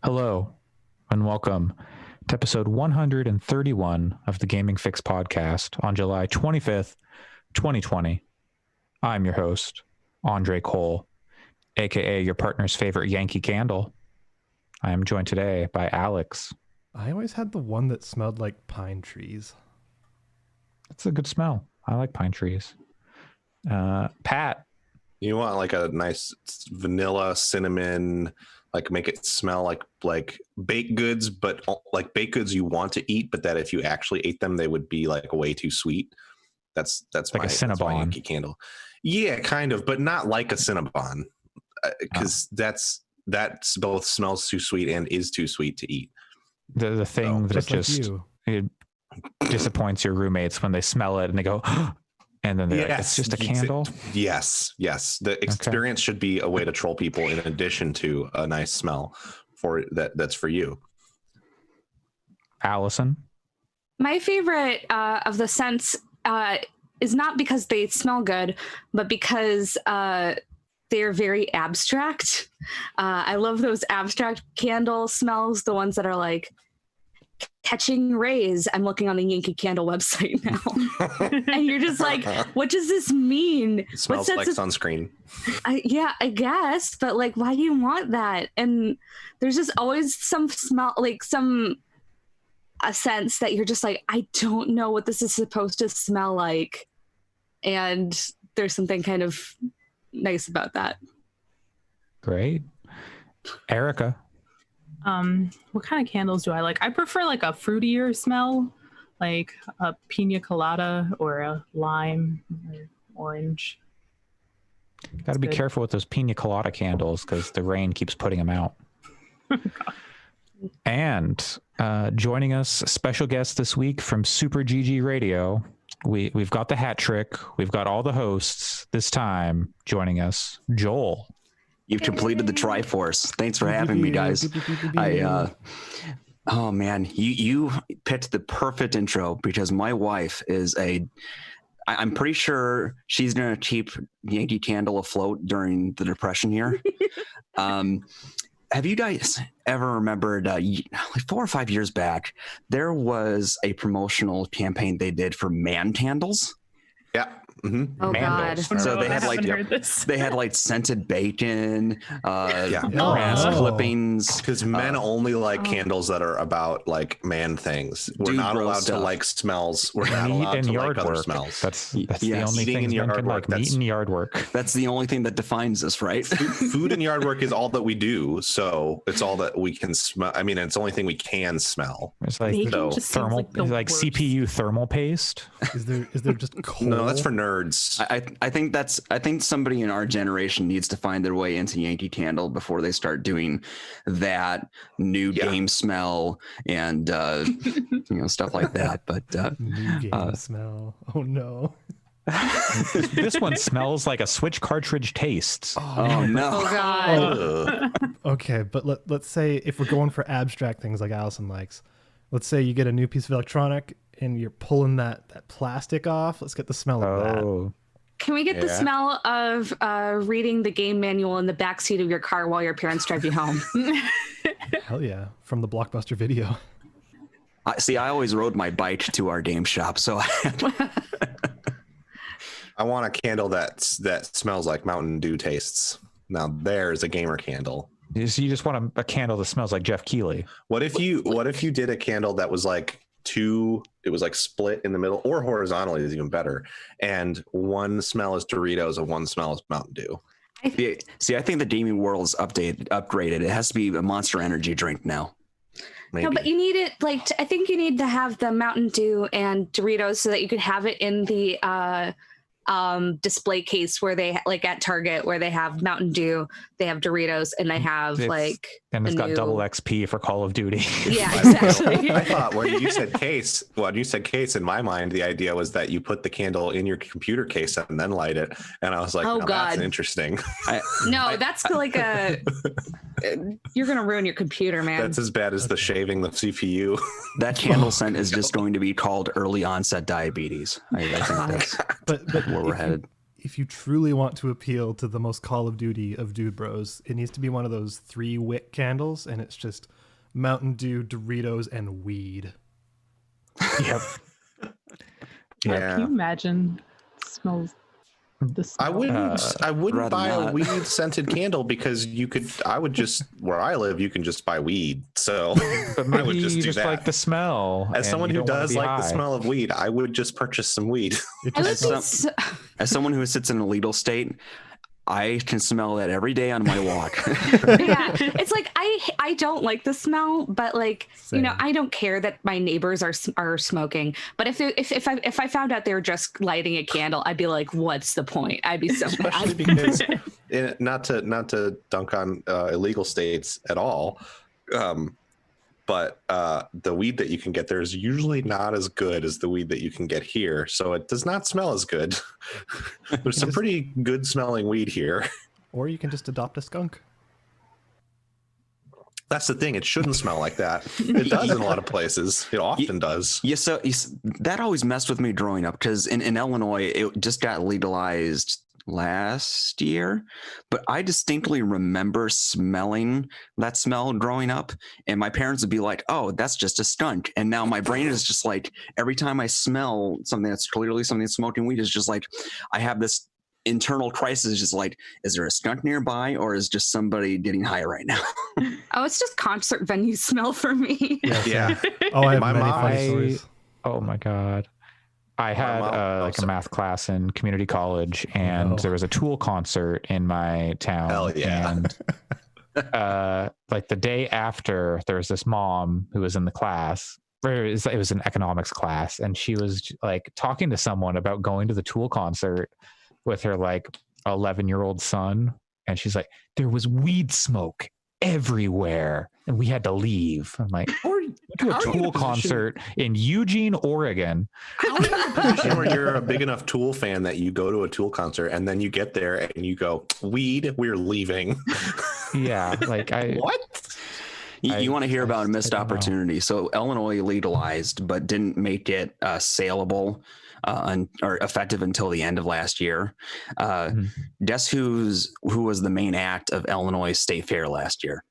Hello, and welcome to episode 131 of the Gaming Fix podcast on July 25th, 2020. I'm your host, Andre Cole, aka your partner's favorite Yankee Candle. I am joined today by Alex. I always had the one that smelled like pine trees. It's a good smell. I like pine trees. Pat. You want like a nice vanilla cinnamon, like make it smell like baked goods, but like baked goods you want to eat, but that if you actually ate them, they would be like way too sweet. That's like a Cinnabon Yankee Candle. Yeah, kind of, but not like a Cinnabon, because that's both smells too sweet and is too sweet to eat. The thing that it disappoints your roommates when they smell it and they go, and then they're like, it's just a candle. Yes. The experience should be a way to troll people in addition to a nice smell for that's for you. Allison. My favorite of the scents is not because they smell good, but because they're very abstract. I love those abstract candle smells, the ones that are like catching rays. I'm looking on the Yankee Candle website now. And you're just like, what does this mean? It smells like sunscreen. Yeah, I guess. But like, why do you want that? And there's just always some smell, like a sense that you're just like, I don't know what this is supposed to smell like. And there's something kind of nice about that. Great. Erica. What kind of candles do I like? I prefer like a fruitier smell, like a pina colada or a lime or orange. Got to be careful with those pina colada candles because the rain keeps putting them out. And joining us, a special guest this week from Super GG Radio. We've got the hat trick. We've got all the hosts this time joining us. Joel. You've completed the Triforce. Thanks for having me, guys. Oh man, you picked the perfect intro because my wife is I'm pretty sure she's gonna keep Yankee Candle afloat during the Depression here. Have you guys ever remembered, like 4 or 5 years back, there was a promotional campaign they did for man candles? Yeah. Mm-hmm. Oh God! So they had like scented bacon, grass clippings. Because men only like candles that are about like man things. We're not allowed to like smells. We're not allowed to like other smells. That's the only thing men can like. Meat and yard work. That's the only thing that defines us, right? Food and yard work is all that we do. So it's all that we can smell. I mean, it's the only thing we can smell. It's like thermal, like CPU thermal paste. Is there just coal? No, that's for nerds. I think somebody in our generation needs to find their way into Yankee Candle before they start doing that new game smell and stuff like that. But new game smell. Oh no. This one smells like a Switch cartridge tastes. Oh no. Oh God. Okay, but let's say if we're going for abstract things like Allison likes, let's say you get a new piece of electronic and you're pulling that plastic off. Let's get the smell of that. Can we get the smell of reading the game manual in the backseat of your car while your parents drive you home? Hell yeah, from the Blockbuster Video. I always rode my bike to our game shop, so I want a candle that smells like Mountain Dew tastes. Now there's a gamer candle. You just want a candle that smells like Jeff Keighley. What if you did a candle that was like it was like split in the middle, or horizontally is even better, and one smell is Doritos and one smell is Mountain Dew? I think the gaming world is upgraded. It has to be a Monster Energy drink now. Maybe. No, but you need it I think you need to have the Mountain Dew and Doritos so that you could have it in the display case where they like at Target where they have Mountain Dew, they have Doritos, and they have and it's got double XP for Call of Duty. Yeah, exactly. I thought when you said case, in my mind the idea was that you put the candle in your computer case and then light it, and I was like, God, that's interesting. That's like you're gonna ruin your computer, man. That's as bad as the shaving the CPU. That candle scent is just going to be called early onset diabetes. I think that's but where we're headed. if you truly want to appeal to the most Call of Duty of Dude Bros, it needs to be one of those 3-wick candles, and it's just Mountain Dew, Doritos, and weed. Yep. Can you imagine? It smells. I wouldn't rather buy a not. weed scented candle because I would just, where I live, you can just buy weed. So But I maybe would just you do just that. like the smell. As and someone you who don't wanna does be like the high. smell of weed, I would just purchase some weed. It I would just be some- so- As someone who sits in a legal state, I can smell that every day on my walk. yeah, it's like I don't like the smell, but like Same. I don't care that my neighbors are smoking. But if I found out they were just lighting a candle, I'd be like, what's the point? I'd be so Especially mad. because not to dunk on illegal states at all, but the weed that you can get there is usually not as good as the weed that you can get here, so it does not smell as good. There's some pretty good smelling weed here. Or you can just adopt a skunk. That's the thing, it shouldn't smell like that. It does in a lot of places. It often does. Yeah, so that always messed with me growing up because in Illinois, it just got legalized last year, but I distinctly remember smelling that smell growing up, and my parents would be like, "Oh, that's just a skunk." And now my brain is just like, every time I smell something that's clearly something that's smoking weed, is just like, I have this internal crisis, just like, is there a skunk nearby, or is just somebody getting high right now? Oh, it's just concert venue smell for me. Yeah. Oh, I have My many mom- funny stories. Oh my god. I had mom- like a math class in community college, and no. there was a Tool concert in my town. Hell yeah. And like the day after, there was this mom who was in the class. It was an economics class, and she was like talking to someone about going to the Tool concert with her like 11-year-old son, and she's like, there was weed smoke everywhere, and we had to leave. I'm like, to a how are you in a Tool position- concert in Eugene, Oregon. How are you in a position where you're a big enough Tool fan that you go to a Tool concert and then you get there and you go, weed, we're leaving? Yeah, like What? You want to hear about a I missed don't know. opportunity. So Illinois legalized, but didn't make it saleable or effective until the end of last year. Mhm. Guess who was the main act of Illinois State Fair last year?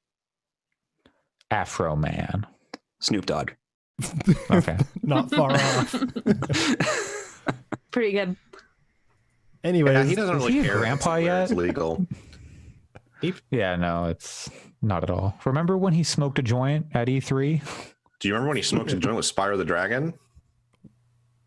Afro Man. Snoop Dogg. Okay. Not far off. Pretty good. Anyways, Yeah, he doesn't is really he a care. grandpa where it's yet? legal. Yeah, no, it's not at all. Remember when he smoked a joint at E3? Do you remember when he smoked a joint with Spyro the Dragon?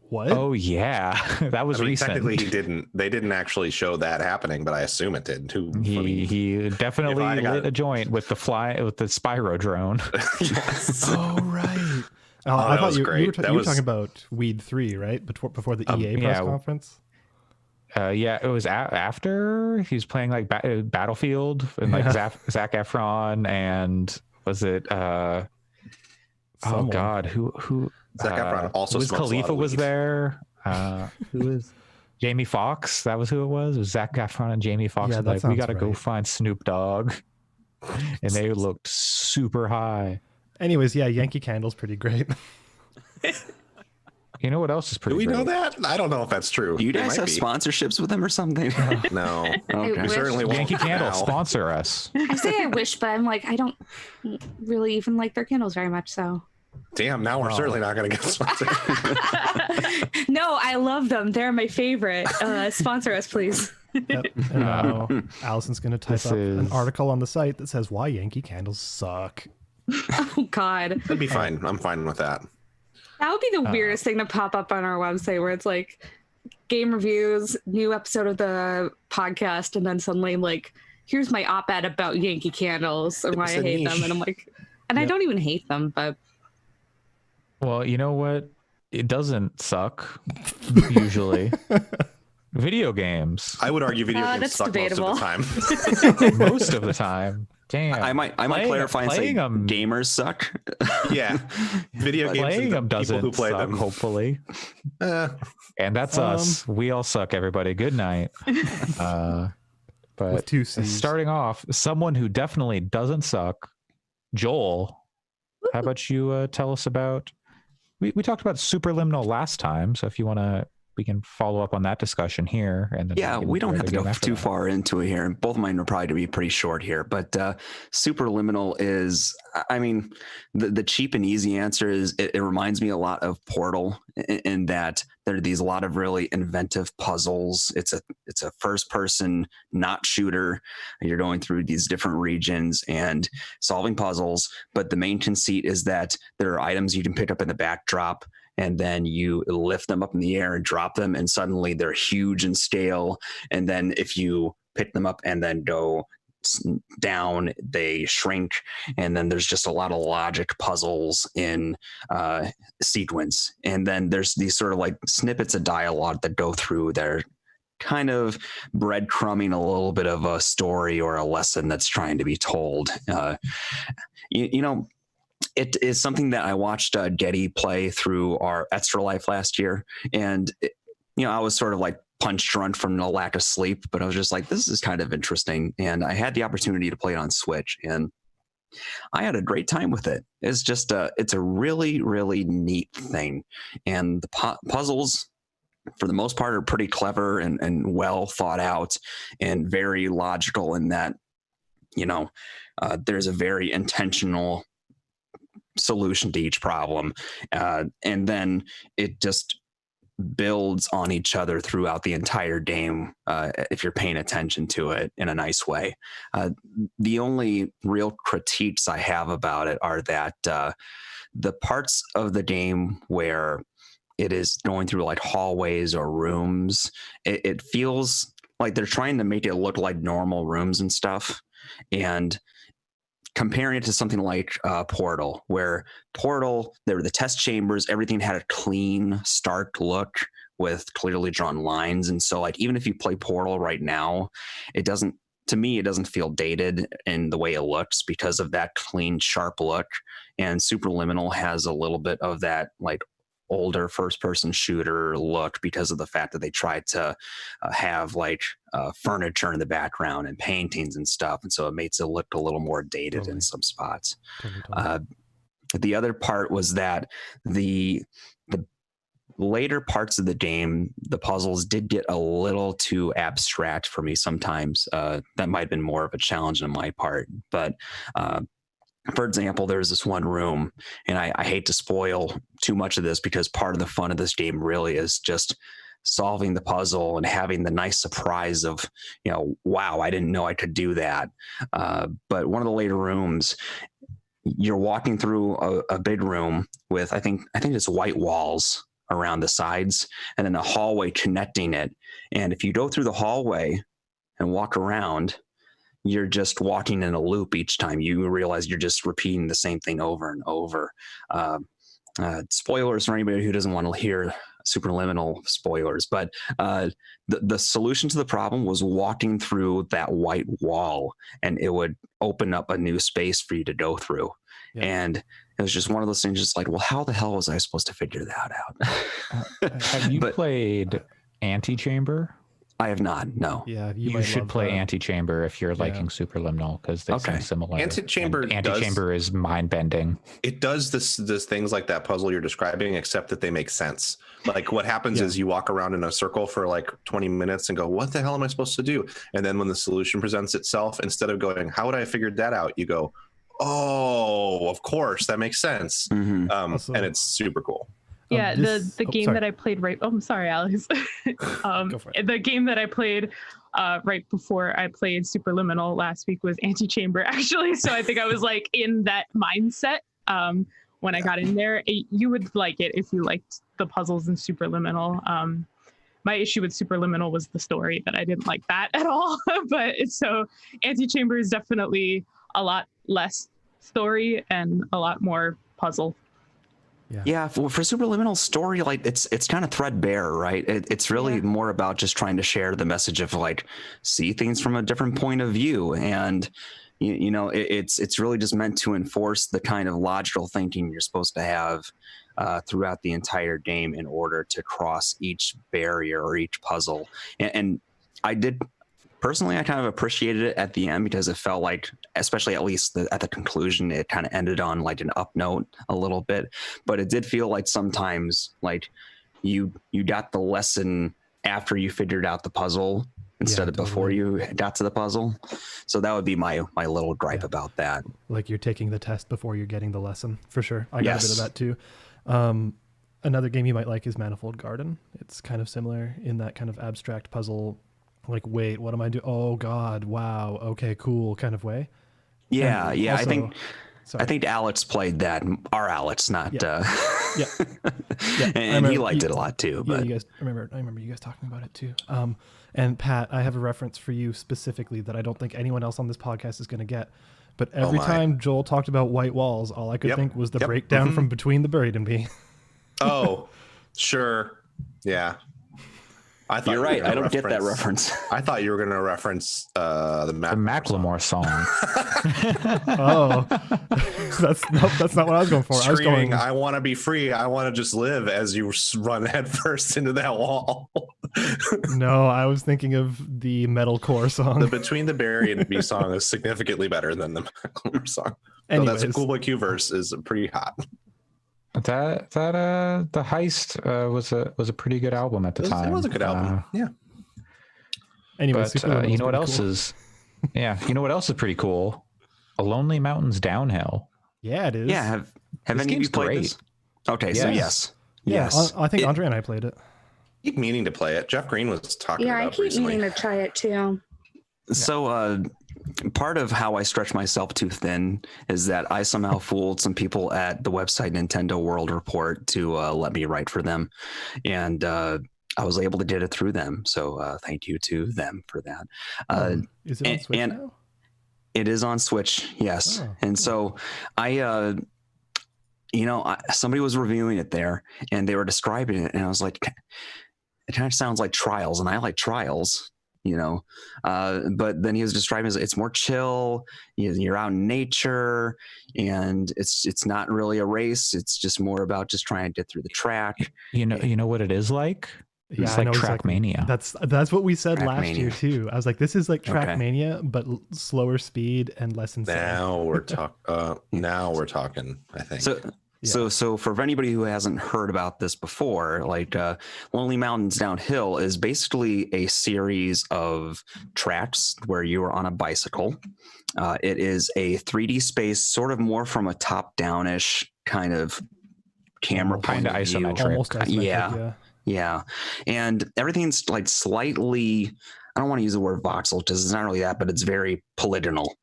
what? Oh yeah, that was I mean, recent. technically he didn't. They didn't actually show that happening, but I assume it did. Who? I mean, He definitely if I got- lit a joint with the Spyro drone. yes. Oh, right. Oh, Oh, I that thought was you, great. you, were, That you were was- talking about Weed 3, right? Before the EA press yeah. conference? Yeah, it was after he was playing like Battlefield and like Yeah. Zac Efron, and was it? Oh Someone. God, who? Zac Efron also was smokes a lot Khalifa of was weed. there. Who was? Jamie Foxx. That was who it was. It was Zac Efron and Jamie Foxx. Yeah, was that like, we sounds got to go right. find Snoop Dogg, and they looked super high. Anyways, yeah, Yankee Candle's pretty great. You know what else is Do pretty? we know great? that? I don't know if that's true. Do you It guys might have be. sponsorships with them or something? No. Okay. We wish. certainly won't. Yankee Candle now. sponsor us. I say I wish, but I'm like, I don't really even like their candles very much. So Damn, now we're Oh. certainly not going to get sponsored. no, I love them. They're my favorite. Sponsor us, please. Yep. And now Allison's going to type This up an is- article on the site that says why Yankee Candles suck. Oh God, That'd be fine. I'm fine with that. that would be the weirdest thing to pop up on our website, where it's like game reviews, new episode of the podcast, and then suddenly like, here's my op-ed about Yankee Candles and why It's I a hate them, niche. and I'm like, and I Yep. don't even hate them, but Well, you know what? It doesn't suck usually. Video games I would argue video games that's suck debatable. most of the time. most of the time. Damn. I might Playing- clarify and say playing 'em- gamers suck. Yeah. Video games Playing and the them people doesn't who play suck, them. hopefully. Eh, And that's us. We all suck, everybody. Good night. With But 2 C's. starting off, someone who definitely doesn't suck, Joel. How about you tell us about? We talked about Superliminal last time, so if you want to we can follow up on that discussion here. And then Yeah, we don't have to go too far into it here. And both of mine are probably to be pretty short here. But Superliminal is, I mean, the cheap and easy answer is it reminds me a lot of Portal in that there are these a lot of really inventive puzzles. It's a first person, not shooter. You're going through these different regions and solving puzzles. But the main conceit is that there are items you can pick up in the backdrop, and then you lift them up in the air and drop them, and suddenly they're huge and stale. And then if you pick them up and then go down, they shrink. And then there's just a lot of logic puzzles in sequence. And then there's these sort of like snippets of dialogue that go through there, kind of breadcrumbing a little bit of a story or a lesson that's trying to be told. You know, it is something that I watched Getty play through our Extra Life last year. And, I was sort of like punch drunk from the lack of sleep, but I was just like, this is kind of interesting. And I had the opportunity to play it on Switch, and I had a great time with it. It's just it's a really, really neat thing. And the puzzles, for the most part, are pretty clever and well thought out and very logical in that, there's a very intentional solution to each problem. And then it just builds on each other throughout the entire game if you're paying attention to it in a nice way. The only real critiques I have about it are that the parts of the game where it is going through like hallways or rooms, it feels like they're trying to make it look like normal rooms and stuff. And comparing it to something like Portal, where Portal, there were the test chambers, everything had a clean, stark look with clearly drawn lines. And so like, even if you play Portal right now, to me, it doesn't feel dated in the way it looks because of that clean, sharp look. And Superliminal has a little bit of that like older first-person shooter look because of the fact that they tried to have like furniture in the background and paintings and stuff, and so it makes it look a little more dated in some spots. The other part was that the later parts of the game, the puzzles did get a little too abstract for me sometimes. That might have been more of a challenge on my part, but for example, there's this one room, and I hate to spoil too much of this because part of the fun of this game really is just solving the puzzle and having the nice surprise of, wow, I didn't know I could do that. But one of the later rooms, you're walking through a big room with, I think it's white walls around the sides, and then a hallway connecting it. And if you go through the hallway and walk around, you're just walking in a loop each time. You realize you're just repeating the same thing over and over. Spoilers for anybody who doesn't want to hear Superliminal spoilers, but the solution to the problem was walking through that white wall, and it would open up a new space for you to go through. Yeah. And it was just one of those things, just like, well, how the hell was I supposed to figure that out? Have you played Antichamber? I have not. No. Yeah, you should play Antichamber if you're liking Superliminal, because they seem similar. Antichamber is mind bending. It does this things like that puzzle you're describing, except that they make sense. Like what happens is you walk around in a circle for like 20 minutes and go, what the hell am I supposed to do? And then when the solution presents itself, instead of going, how would I have figured that out? You go, oh, of course, that makes sense. Mm-hmm. And it's super cool. Yeah, the game that I played I'm sorry, Alex. Go for it. The game that I played right before I played Superliminal last week was Antichamber, actually. So I think I was like in that mindset when I got in there. You would like it if you liked the puzzles in Superliminal. My issue with Superliminal was the story, that I didn't like that at all. But so Antichamber is definitely a lot less story and a lot more puzzle. Yeah, for Superliminal story, like it's kind of threadbare, right? It's really more about just trying to share the message of like see things from a different point of view, and it's really just meant to enforce the kind of logical thinking you're supposed to have throughout the entire game in order to cross each barrier or each puzzle. And I did. Personally, I kind of appreciated it at the end because it felt like, especially at least at the conclusion, it kind of ended on like an up note a little bit. But it did feel like sometimes like you got the lesson after you figured out the puzzle instead of before you got to the puzzle. So that would be my little gripe about that. Like you're taking the test before you're getting the lesson, for sure. I got a bit of that too. Another game you might like is Manifold Garden. It's kind of similar in that kind of abstract puzzle, like, wait, what am I doing? Oh God, wow, okay, cool kind of way. Yeah, And yeah. also- I think Alex played that. Our Alex, not. Yeah. And he liked it a lot too. Yeah, But you guys I remember you guys talking about it too. And Pat, I have a reference for you specifically that I don't think anyone else on this podcast is going to get. But every time Joel talked about white walls, all I could think was the breakdown from Between the Buried and Me. Oh, sure. Yeah. I thought you're right. I don't get that reference. I thought you were going to reference the Macklemore song. Oh, that's not what I was going for. Screaming, I was I want to be free. I want to just live, as you run headfirst into that wall. No, I was thinking of the metalcore song. The Between the Buried and Me song is significantly better than the Macklemore song. Anyways. So that's a Cool Boy Q verse is pretty hot. That the Heist was a pretty good album at the time. It was a good album. Yeah. Anyways, But you know what else is? Yeah, you know what else is pretty cool? A Lonely Mountains Downhill. Yeah, it is. Yeah. Have This any of you game's played great. this? Okay, so Yes. yes. I think Andre and I played it. Keep meaning to play it. Jeff Green was talking Yeah, I about keep recently. meaning to try it too. So part of how I stretch myself too thin is that I somehow fooled some people at the website Nintendo World Report to let me write for them. And I was able to get it through them. So thank you to them for that. Is it on Switch and- now? It is on Switch, yes. Oh, And so somebody was reviewing it there and they were describing it. And I was like, it kind of sounds like Trials. And I like Trials. But then he was describing it's more chill. You're out in nature, and it's not really a race. It's just more about just trying to get through the track. You know what it is like? Yeah, It's I like know exactly. Trackmania. That's what we said last year Trackmania. too. I was like, this is like Okay. Trackmania, but slower speed and less insane. Now we're talking, I think. So for anybody who hasn't heard about this before, like Lonely Mountains Downhill is basically a series of tracks where you are on a bicycle. It is a 3D space, sort of more from a top-down-ish kind of camera point Kinda of view. isometric. Almost isometric, Yeah. Yeah. And everything's like slightly, I don't want to use the word voxel because it's not really that, but it's very polygonal,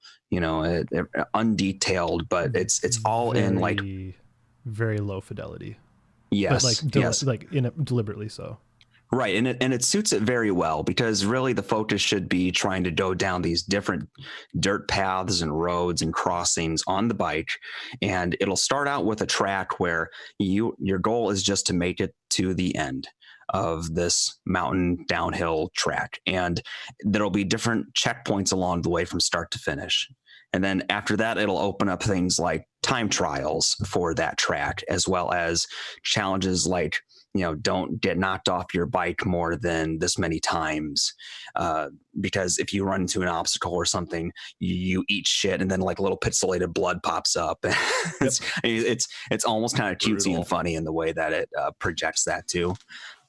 undetailed, but it's all in like, very low fidelity. yes, But yes. like deliberately so. Right. And it suits it very well because really the focus should be trying to go down these different dirt paths and roads and crossings on the bike. And it'll start out with a track where your goal is just to make it to the end of this mountain downhill track. And there'll be different checkpoints along the way from start to finish. And then after that, it'll open up things like time trials for that track, as well as challenges like, don't get knocked off your bike more than this many times. Because if you run into an obstacle or something, you eat shit and then like a little pixelated blood pops up. It's almost kind of cutesy Brutal. and funny in the way that it projects that too.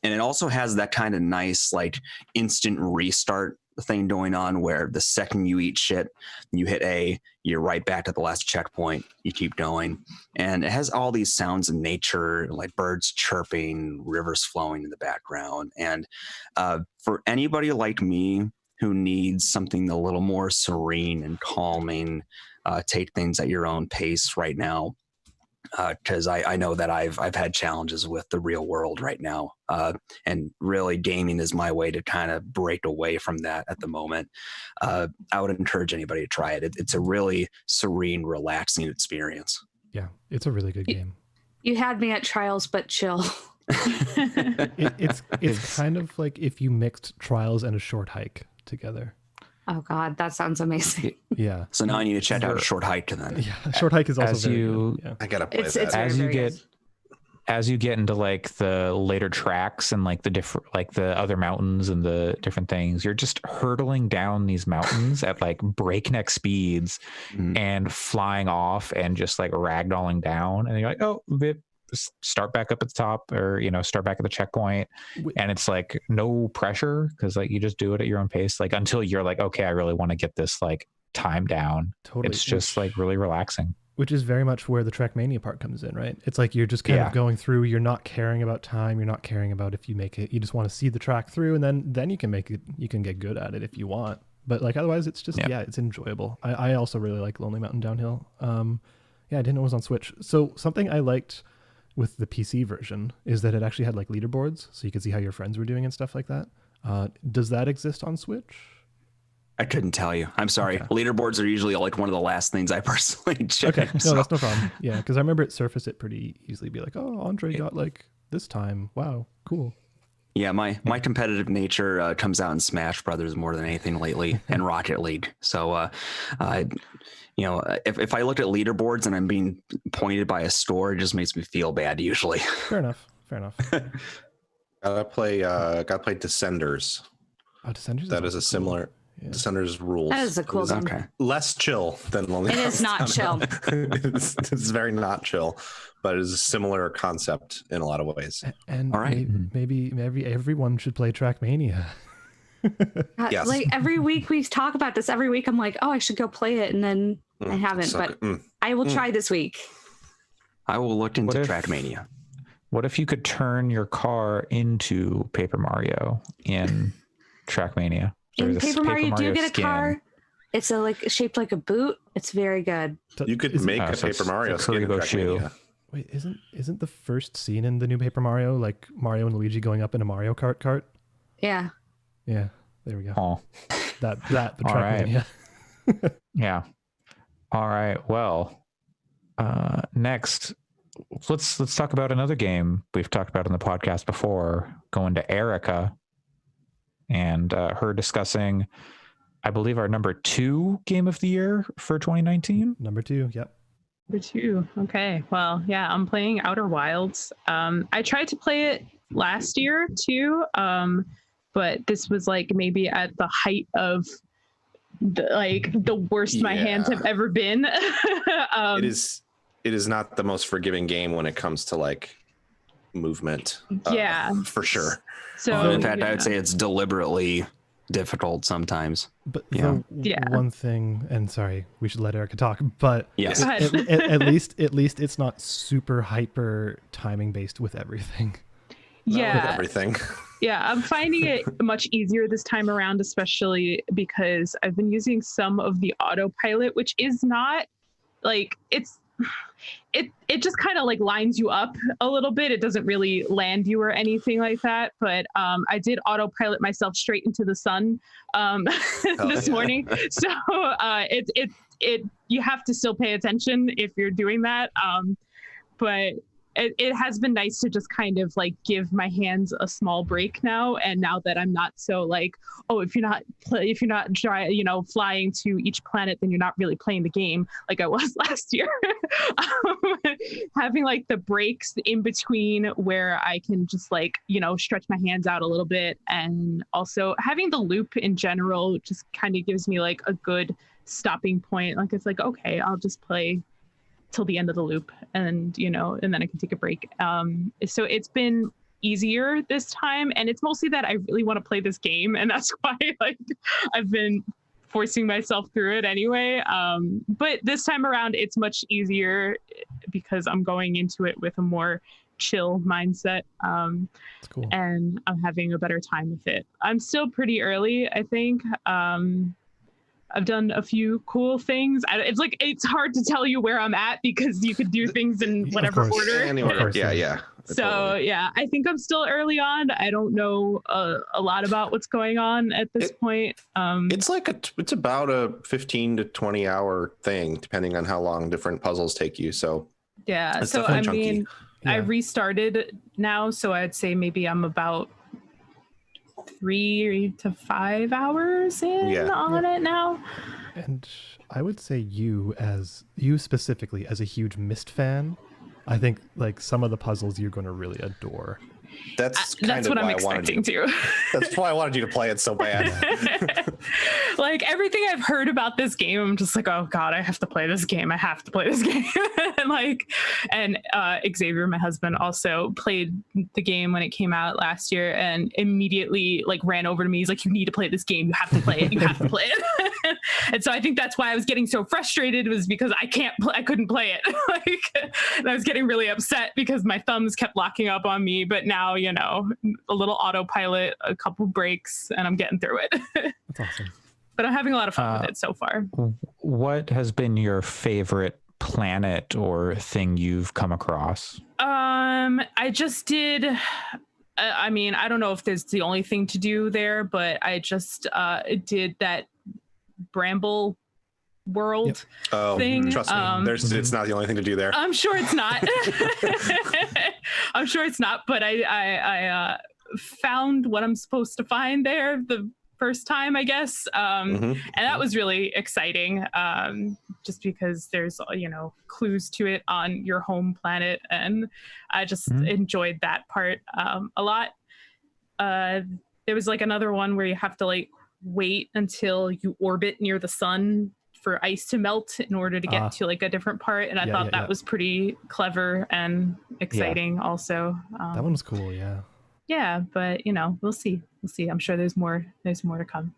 And it also has that kind of nice, like instant restart thing going on where the second you eat shit, you hit A, you're right back to the last checkpoint, you keep going. And it has all these sounds of nature, like birds chirping, rivers flowing in the background. And for anybody like me who needs something a little more serene and calming, take things at your own pace right now. Because I know that I've had challenges with the real world right now, and really gaming is my way to kind of break away from that at the moment. I would encourage anybody to try it. It's a really serene, relaxing experience. Yeah, it's a really good game. You had me at Trials, but chill. It's kind of like if you mixed Trials and a short hike together. Oh God, that sounds amazing. Yeah. So now I need to check out a short hike then. Yeah, short hike is also As very you- good. Yeah. I gotta play It's that. very, As you very get good. as you get into like the later tracks and like the different, like the other mountains and the different things, you're just hurtling down these mountains at like breakneck speeds Mhm. and flying off and just like ragdolling down. And you're like, oh, start back up at the top, or start back at the checkpoint, and it's like no pressure because like you just do it at your own pace, like until you're like, okay, I really want to get this like time down. Totally. It's just like really relaxing. Which is very much where the Trackmania part comes in, right? It's like you're just kind of going through. You're not caring about time. You're not caring about if you make it. You just want to see the track through, and then you can make it. You can get good at it if you want. But like otherwise, it's just it's enjoyable. I also really like Lonely Mountain Downhill. I didn't know it was on Switch. So something I liked with the PC version is that it actually had like leaderboards, so you could see how your friends were doing and stuff like that. Does that exist on Switch? I couldn't tell you. I'm sorry. Okay. Leaderboards are usually like one of the last things I personally check. Okay, no, that's no problem. Yeah, because I remember it surfaced it pretty easily. Be like, oh, Andre got like this time. Wow, cool. Yeah, my competitive nature comes out in Smash Brothers more than anything lately, and Rocket League. So, if I look at leaderboards and I'm being pointed by a score, it just makes me feel bad usually. Fair enough. Gotta play Descenders. Oh, Descenders. That is a similar. Yeah. Descenders rules. That is a cool game. Okay. Less chill than Lonely Mountain. It is not chill. It's very not chill, but it is a similar concept in a lot of ways. And all right, maybe everyone should play Trackmania. Yes. Like every week we talk about this. Every week I'm like, oh, I should go play it, and then I haven't. But I will try this week. I will look into Trackmania. What if you could turn your car into Paper Mario in Trackmania? In Paper Mario, you do get a car. It's shaped like a boot. It's very good. You could make a Paper Mario skin in Trackmania. Wait, isn't the first scene in the new Paper Mario like Mario and Luigi going up in a Mario Kart cart? Yeah. Yeah. There we go. Oh. The Trackmania. Right. Yeah. All right. Well, next, let's talk about another game we've talked about in the podcast before. Going to Erica. And her discussing, I believe, our number 2 game of the year for 2019. Number 2, yep. Number 2. Okay. Well, yeah, I'm playing Outer Wilds. I tried to play it last year too, but this was like maybe at the height of the worst my hands have ever been. It is not the most forgiving game when it comes to like movement. For sure. So in fact, I would say it's deliberately difficult sometimes. But one thing, and sorry, we should let Erica talk, but yes, at least it's not super hyper timing based with everything. With everything. Yeah, I'm finding it much easier this time around, especially because I've been using some of the autopilot, which is not like it just kind of like lines you up a little bit. It doesn't really land you or anything like that. But I did autopilot myself straight into the sun this morning. So you have to still pay attention if you're doing that. But it has been nice to just kind of like give my hands a small break now. And now that I'm not so like, oh, if you're not flying to each planet, then you're not really playing the game like I was last year. Having like the breaks in between where I can just like, stretch my hands out a little bit. And also having the loop in general just kind of gives me like a good stopping point. Like, it's like, okay, I'll just play till the end of the loop, and then I can take a break. So it's been easier this time, and it's mostly that I really want to play this game, and that's why like I've been forcing myself through it anyway. But this time around, it's much easier because I'm going into it with a more chill mindset. That's cool. And I'm having a better time with it. I'm still pretty early, I think. I've done a few cool things. It's hard to tell you where I'm at because you could do things in whatever order. Anywhere. Yeah. So totally. yeah, I think I'm still early on. I don't know a lot about what's going on at this point. It's about a 15 to 20 hour thing, depending on how long different puzzles take you. So yeah. It's so I chunky. mean, I restarted now, so I'd say maybe I'm about 3 to 5 hours in on it now. And I would say you specifically as a huge Myst fan, I think like some of the puzzles you're going to really adore. That's That's what I'm expecting to. That's why I wanted you to play it so bad. Like everything I've heard about this game, I'm just like, oh God, I have to play this game. I have to play this game. and Xavier, my husband, also played the game when it came out last year and immediately like ran over to me. He's like, you need to play this game. You have to play it. You have to play it. And so I think that's why I was getting so frustrated, was because I couldn't play it. And I was getting really upset because my thumbs kept locking up on me. But now, you know, a little autopilot, a couple breaks, and I'm getting through it. That's awesome. But I'm having a lot of fun with it so far. What has been your favorite planet or thing you've come across? I just did. I mean, I don't know if there's the only thing to do there, but I just did that Bramble world thing. Trust me, it's not the only thing to do there. I'm sure it's not. I'm sure it's not. But I found what I'm supposed to find there the first time, I guess. And that was really exciting, just because there's, you know, clues to it on your home planet. And I just enjoyed that part a lot. There was like another one where you have to like wait until you orbit near the sun for ice to melt in order to get to like a different part. And I thought that was pretty clever and exciting also. That one was cool. Yeah. Yeah, but you know, we'll see. I'm sure there's more to come.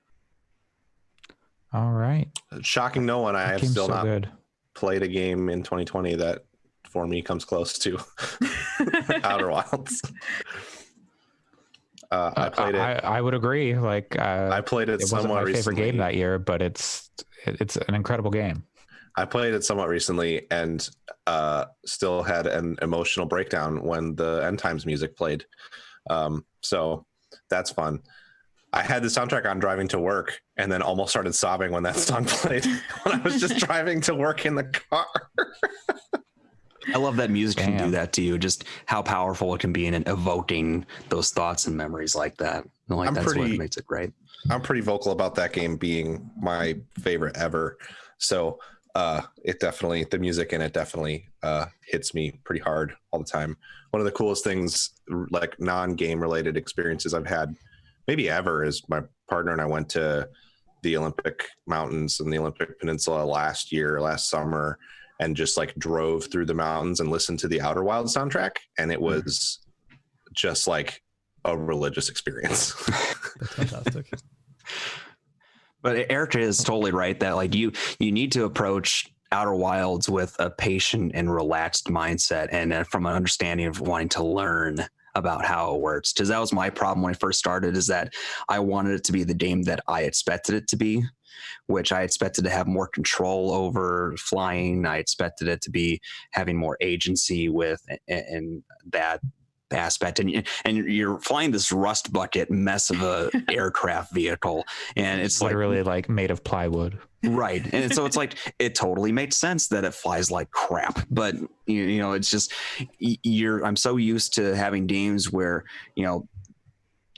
All right. Shocking no one. I have still not good. Played a game in 2020 that for me comes close to Outer Wilds. I played it. I would agree. Like I played it. It wasn't my favorite game that year, but it's an incredible game. I played it somewhat recently and still had an emotional breakdown when the End Times music played. So that's fun. I had the soundtrack on driving to work and then almost started sobbing when that song played when I was just driving to work in the car. I love that music can do that to you, just how powerful it can be in evoking those thoughts and memories like that. Like that's what makes it great. I'm pretty vocal about that game being my favorite ever. So the music in it definitely hits me pretty hard all the time. One of the coolest things, like non-game related experiences I've had maybe ever, is my partner and I went to the Olympic Mountains and the Olympic Peninsula last summer, and just like drove through the mountains and listened to the Outer Wilds soundtrack. And it was just like a religious experience. That's fantastic. But Erica is totally right that like you need to approach Outer Wilds with a patient and relaxed mindset, and from an understanding of wanting to learn about how it works. Because that was my problem when I first started, is that I wanted it to be the game that I expected it to be, which I expected to have more control over flying. I expected it to be having more agency with and that aspect, and you're flying this rust bucket mess of a aircraft vehicle, and it's literally like made of plywood, right? And so it's like it totally makes sense that it flies like crap, but you know it's just I'm so used to having games where, you know,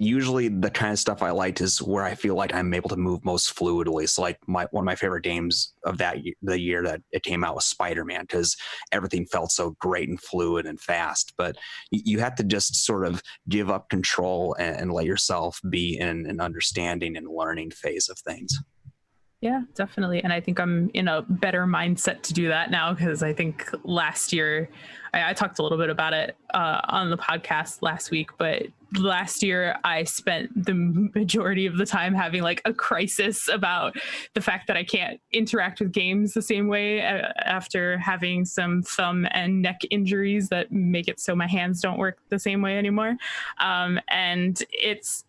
usually the kind of stuff I liked is where I feel like I'm able to move most fluidly. So like one of my favorite games of the year that it came out was Spider-Man, because everything felt so great and fluid and fast. But you have to just sort of give up control and let yourself be in an understanding and learning phase of things. Yeah, definitely. And I think I'm in a better mindset to do that now, because I think last year, I talked a little bit about it on the podcast last week, but last year I spent the majority of the time having like a crisis about the fact that I can't interact with games the same way after having some thumb and neck injuries that make it so my hands don't work the same way anymore. And it's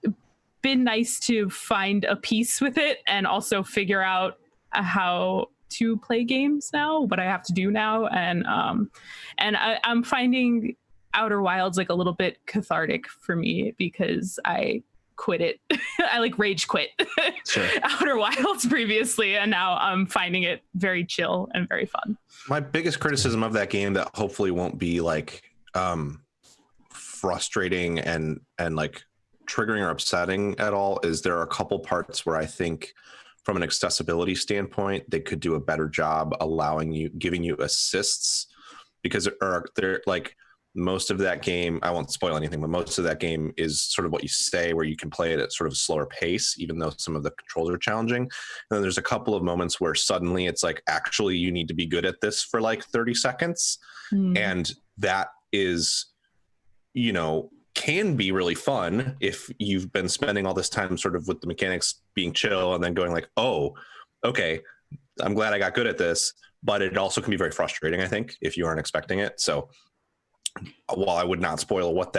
been nice to find a peace with it and also figure out how to play games now, what I have to do now. And I'm finding Outer Wilds like a little bit cathartic for me, because I quit it. I like rage quit Outer Wilds previously, and now I'm finding it very chill and very fun. My biggest criticism of that game that hopefully won't be like frustrating and like triggering or upsetting at all is there are a couple parts where I think from an accessibility standpoint they could do a better job giving you assists, because they're like most of that game, I won't spoil anything, but most of that game is sort of what you say, where you can play it at sort of a slower pace, even though some of the controls are challenging. And then there's a couple of moments where suddenly it's like, actually, you need to be good at this for like 30 seconds. And that is, you know, can be really fun if you've been spending all this time sort of with the mechanics being chill and then going like, oh, okay, I'm glad I got good at this. But it also can be very frustrating, I think, if you aren't expecting it. So while I would not spoil what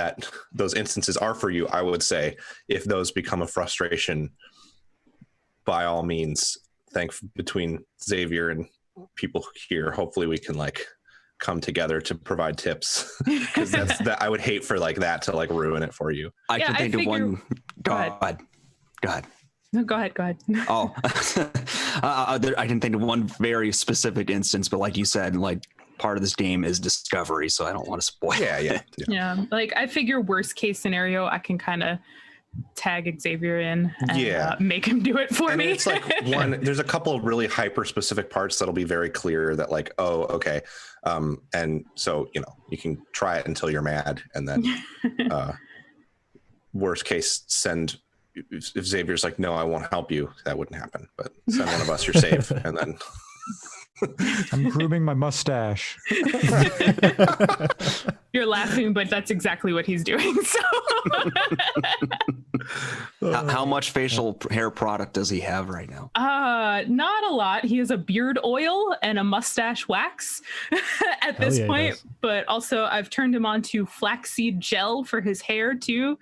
those instances are for you, I would say if those become a frustration, by all means, between Xavier and people here, hopefully we can like come together to provide tips, because I would hate for like that to like ruin it for you. I can think of one. Go ahead. No, go ahead. Oh, I can think of one very specific instance, but like you said, like part of this game is discovery, so I don't want to spoil. Yeah. Like I figure worst case scenario, I can kind of tag Xavier in and make him do it for me. It's like there's a couple of really hyper specific parts that'll be very clear that like, oh, okay. And so, you know, you can try it until you're mad, and then worst case, if Xavier's like, no, I won't help you, that wouldn't happen, but send one of us, you're safe. And then I'm grooming my mustache. You're laughing, but that's exactly what he's doing. So how much facial hair product does he have right now? Not a lot. He has a beard oil and a mustache wax at this point, but also I've turned him on to flaxseed gel for his hair too.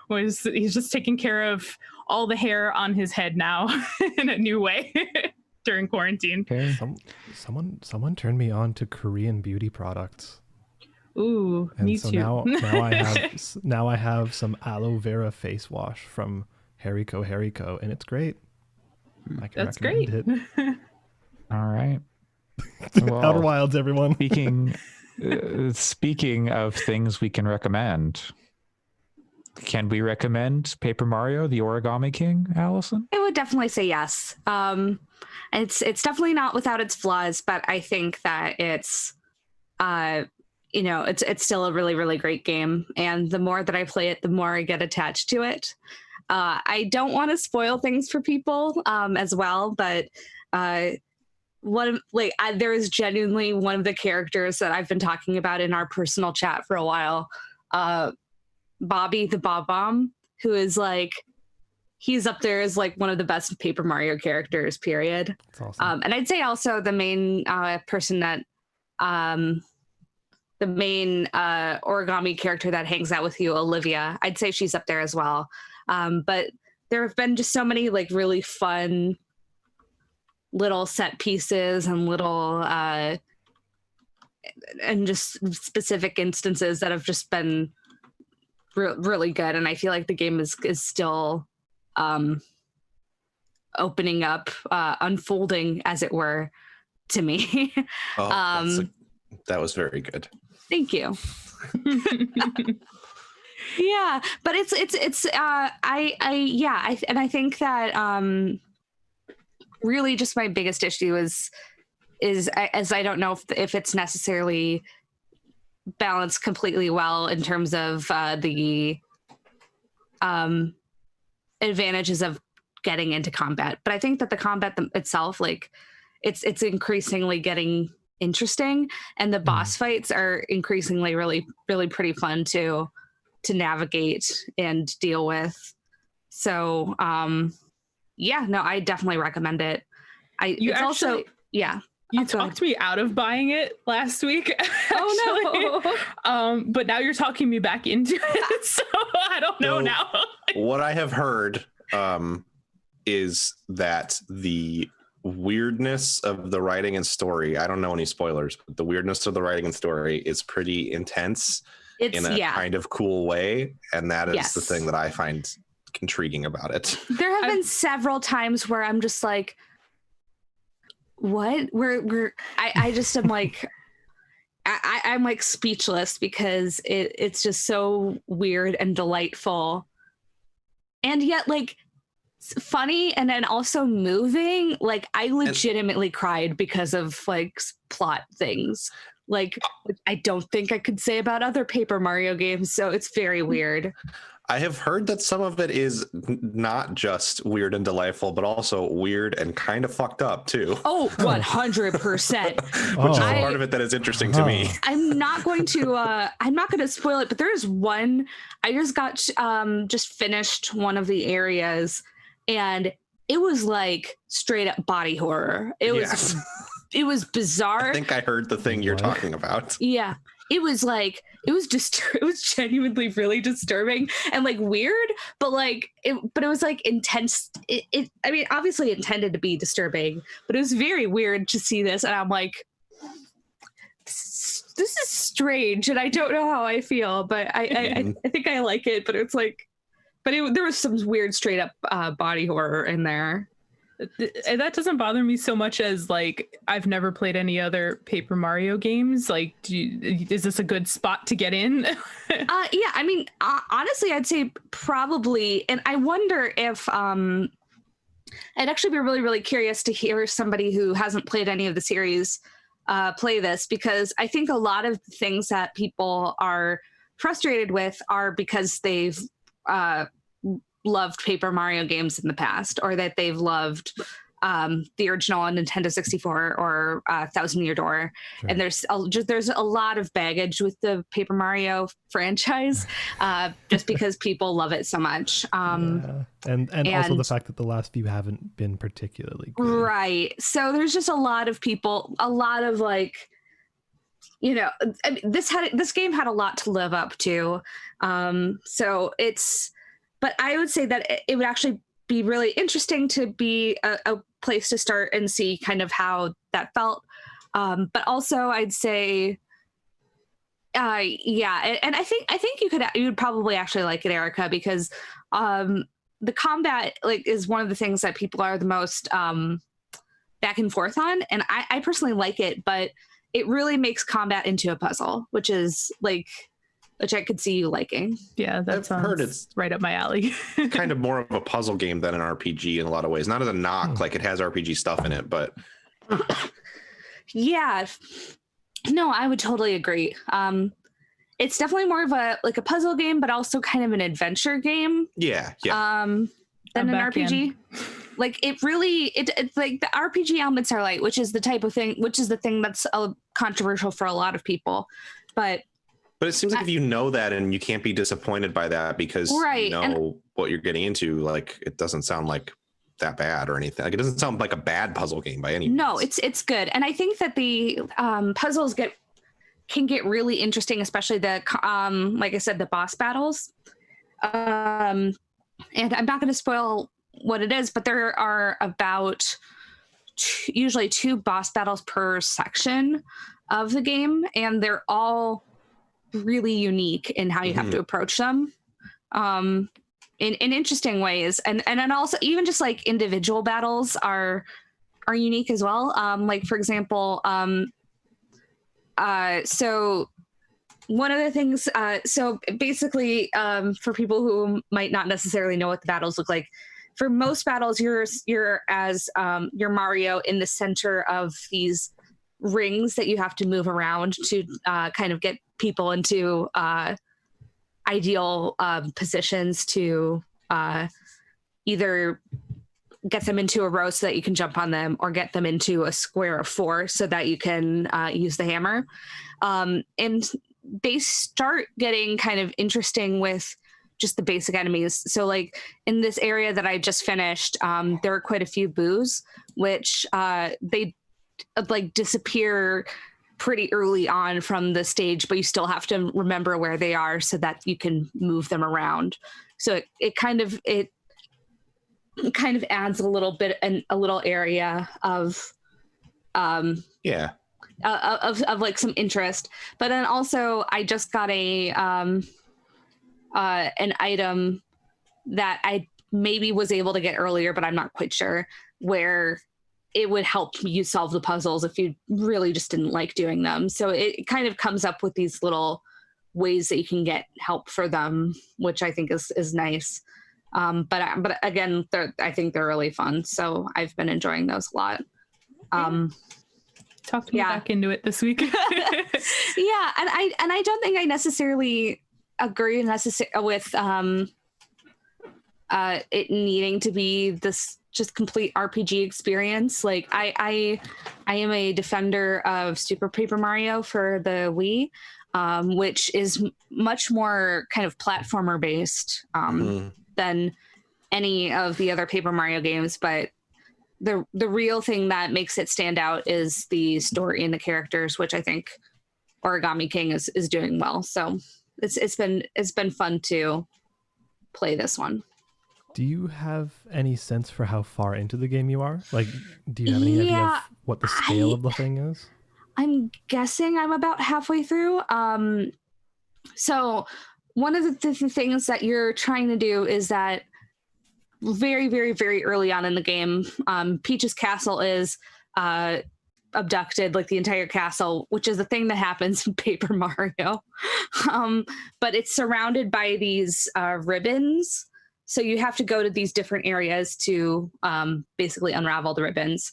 He's just taking care of all the hair on his head now in a new way during quarantine. Okay. Someone turned me on to Korean beauty products. Ooh, and me so too. Now I have some aloe vera face wash from Hariko, and it's great. That's great. It. All right. Well, Outer Wilds, everyone. Speaking of things we can recommend, can we recommend Paper Mario: The Origami King, Allison? I would definitely say yes. It's definitely not without its flaws, but I think that it's it's still a really, really great game. And the more that I play it, the more I get attached to it. I don't want to spoil things for people as well, but there is genuinely one of the characters that I've been talking about in our personal chat for a while, Bobby the Bob-Bomb, who is like, he's up there as like one of the best Paper Mario characters, period. That's awesome. And I'd say also the main person that the main origami character that hangs out with you, Olivia, I'd say she's up there as well. But there have been just so many like really fun little set pieces and little and just specific instances that have just been really good. And I feel like the game is still opening up, unfolding, as it were, to me. That was very good. Thank you. Yeah, but I think that really just my biggest issue is I don't know if it's necessarily balanced completely well in terms of the advantages of getting into combat. But I think that the combat itself, like it's increasingly getting interesting, and the boss fights are increasingly really, really pretty fun to navigate and deal with. So I definitely recommend it. You talked me out of buying it last week. Oh no. But now you're talking me back into it, so I don't know now. What I have heard is that the weirdness of the writing and story, I don't know any spoilers, but the weirdness of the writing and story is pretty intense in a kind of cool way, and that is the thing that I find intriguing about it. There have been several times where I'm just like, what? I just am like, I'm like speechless, because it's just so weird and delightful, and yet like funny, and then also moving. Like I legitimately cried because of like plot things. like which I don't think I could say about other Paper Mario games. So it's very weird. I have heard that some of it is not just weird and delightful, but also weird and kind of fucked up too. Oh, 100%. Which is part of it that is interesting to me. I'm not going to spoil it, but there is one. I just got just finished one of the areas, and it was like straight up body horror. It was bizarre. I think I heard the thing you're talking about. Yeah. It was like, it was genuinely really disturbing and like weird, but it was like intense. I mean, obviously intended to be disturbing, but it was very weird to see this. And I'm like, this is strange. And I don't know how I feel, but I think I like it, but it's like, there was some weird straight up body horror in there. That doesn't bother me so much as like I've never played any other Paper Mario games. Like, is this a good spot to get in? Yeah, I mean, honestly, I'd say probably. And I wonder if I'd actually be really, really curious to hear somebody who hasn't played any of the series play this, because I think a lot of the things that people are frustrated with are because they've loved Paper Mario games in the past, or that they've loved the original on Nintendo 64 or Thousand Year Door. Sure. And there's a lot of baggage with the Paper Mario franchise just because people love it so much. And also the fact that the last few haven't been particularly good. Right. So there's just a lot of people, a lot of like, you know, I mean, this game had a lot to live up to. But I would say that it would actually be really interesting to be a place to start and see kind of how that felt. But also I'd say, yeah. And I think you would probably actually like it, Erica, because the combat like is one of the things that people are the most back and forth on. And I personally like it, but it really makes combat into a puzzle, which I could see you liking. Yeah, I've heard it's right up my alley. Kind of more of a puzzle game than an RPG in a lot of ways. Not as a knock, like it has RPG stuff in it, but yeah, no, I would totally agree. It's definitely more of a puzzle game, but also kind of an adventure game. Yeah. Than an RPG. Like it's like the RPG elements are light, which is the thing that's controversial for a lot of people, But it seems like if you know that and you can't be disappointed by that because you know what you're getting into, like it doesn't sound like that bad or anything. Like it doesn't sound like a bad puzzle game by any means. No, it's good. And I think that the puzzles can get really interesting, especially the like I said, the boss battles. And I'm not going to spoil what it is, but there are about usually 2 boss battles per section of the game, and they're all really unique in how you have to approach them in interesting ways, and then also even just like individual battles are unique as well. Like for example, so one of the things, so basically for people who might not necessarily know what the battles look like, for most battles you're as you're Mario in the center of these rings that you have to move around to kind of get people into ideal positions to either get them into a row so that you can jump on them, or get them into a square of 4 so that you can use the hammer. And they start getting kind of interesting with just the basic enemies. So like in this area that I just finished, there are quite a few boos, which they like disappear pretty early on from the stage, but you still have to remember where they are so that you can move them around. So it kind of adds a little bit and a little area of of like some interest. But then also I just got an item that I maybe was able to get earlier, but I'm not quite sure, where it would help you solve the puzzles if you really just didn't like doing them. So it kind of comes up with these little ways that you can get help for them, which I think is nice. But again, I think they're really fun. So I've been enjoying those a lot. Talk me back into it this week. Yeah, and I don't think I necessarily agree with it needing to be this just complete RPG experience. Like I am a defender of Super Paper Mario for the Wii, which is much more kind of platformer based than any of the other Paper Mario games. But the real thing that makes it stand out is the story and the characters, which I think Origami King is doing well. So it's been fun to play this one. Do you have any sense for how far into the game you are? Like, do you have any idea of what the scale of the thing is? I'm guessing I'm about halfway through. So one of the things that you're trying to do is that very, very, very early on in the game, Peach's castle is abducted, like the entire castle, which is a thing that happens in Paper Mario. But it's surrounded by these ribbons. So you have to go to these different areas to basically unravel the ribbons.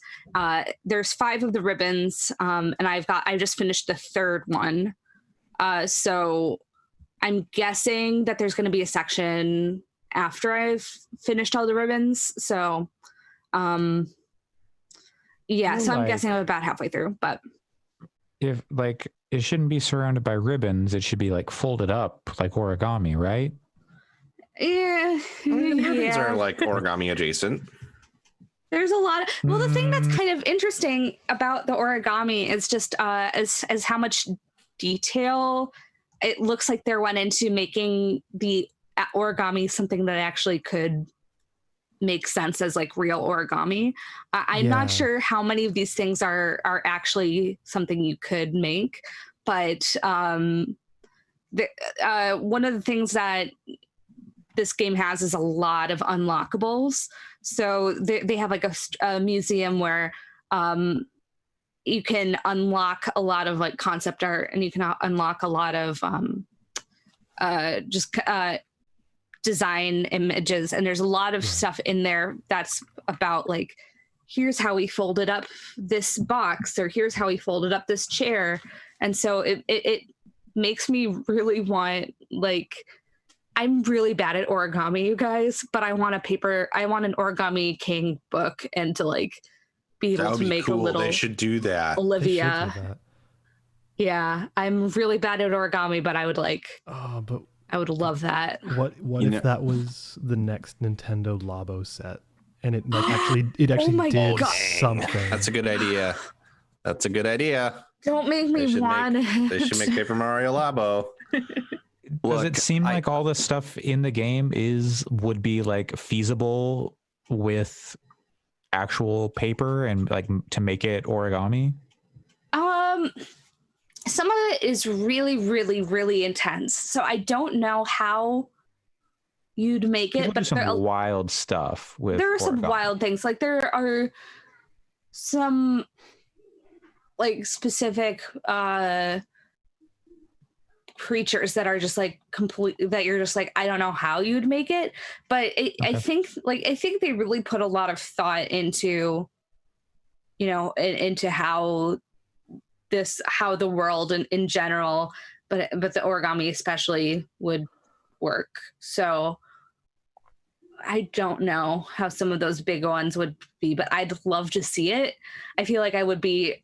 There's 5 of the ribbons, and I just finished the 3rd one. So I'm guessing that there's going to be a section after I've finished all the ribbons. So, so I'm guessing I'm about halfway through. But if like it shouldn't be surrounded by ribbons, it should be like folded up like origami, right? Yeah, Ribbons are like origami adjacent. There's a lot of, well, the thing that's kind of interesting about the origami is just as how much detail it looks like there went into making the origami something that actually could make sense as like real origami. I'm not sure how many of these things are actually something you could make, but one of the things that this game has is a lot of unlockables. So they have like a museum where you can unlock a lot of like concept art, and you can unlock a lot of design images. And there's a lot of stuff in there that's about like, here's how we folded up this box, or here's how we folded up this chair. And so it makes me really want, like, I'm really bad at origami, you guys, but I want an Origami King book, and to like be able to make cool. a little. They should do that. Olivia. Yeah, I'm really bad at origami, but I would like. Oh, but I would love that. What if that was the next Nintendo Labo set, and it like actually did something? That's a good idea. That's a good idea. Don't make me want it. They should make Paper Mario Labo. Does it seem like all the stuff in the game would be like feasible with actual paper and like to make it origami? Some of it is really, really, really intense. So I don't know how you'd make it. People do some wild stuff with. There are origami. some wild things. Like there are some like specific creatures that are just like completely, that you're just like, I don't know how you'd make it, but I think they really put a lot of thought into, into how the world in general, but the origami especially would work. So I don't know how some of those big ones would be, but I'd love to see it. I feel like I would be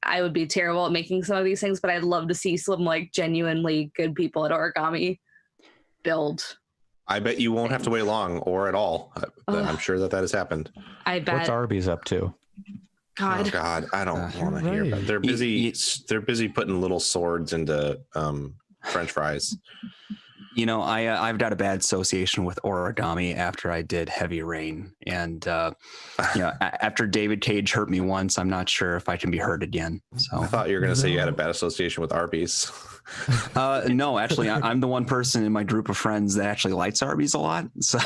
terrible at making some of these things, but I'd love to see some like genuinely good people at origami build. I bet you won't have to wait long or at all. I'm sure that has happened. I bet. What's Arby's up to? God, I don't want to hear about it. They're busy. They're busy putting little swords into French fries. I've got a bad association with origami after I did Heavy Rain, and after David Cage hurt me once, I'm not sure if I can be hurt again. So I thought you were going to say you had a bad association with Arby's. No, actually, I'm the one person in my group of friends that actually likes Arby's a lot. So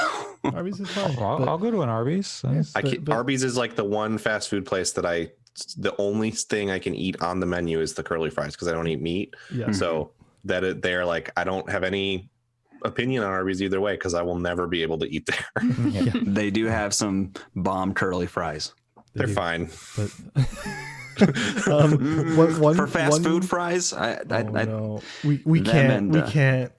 Arby's is fine. I'll go to an Arby's. Arby's is like the one fast food place that the only thing I can eat on the menu is the curly fries because I don't eat meat. Yeah. So they're like, I don't have any opinion on Arby's either way because I will never be able to eat there. They do have some bomb curly fries. They're fine. But For fast food fries, no, we can't.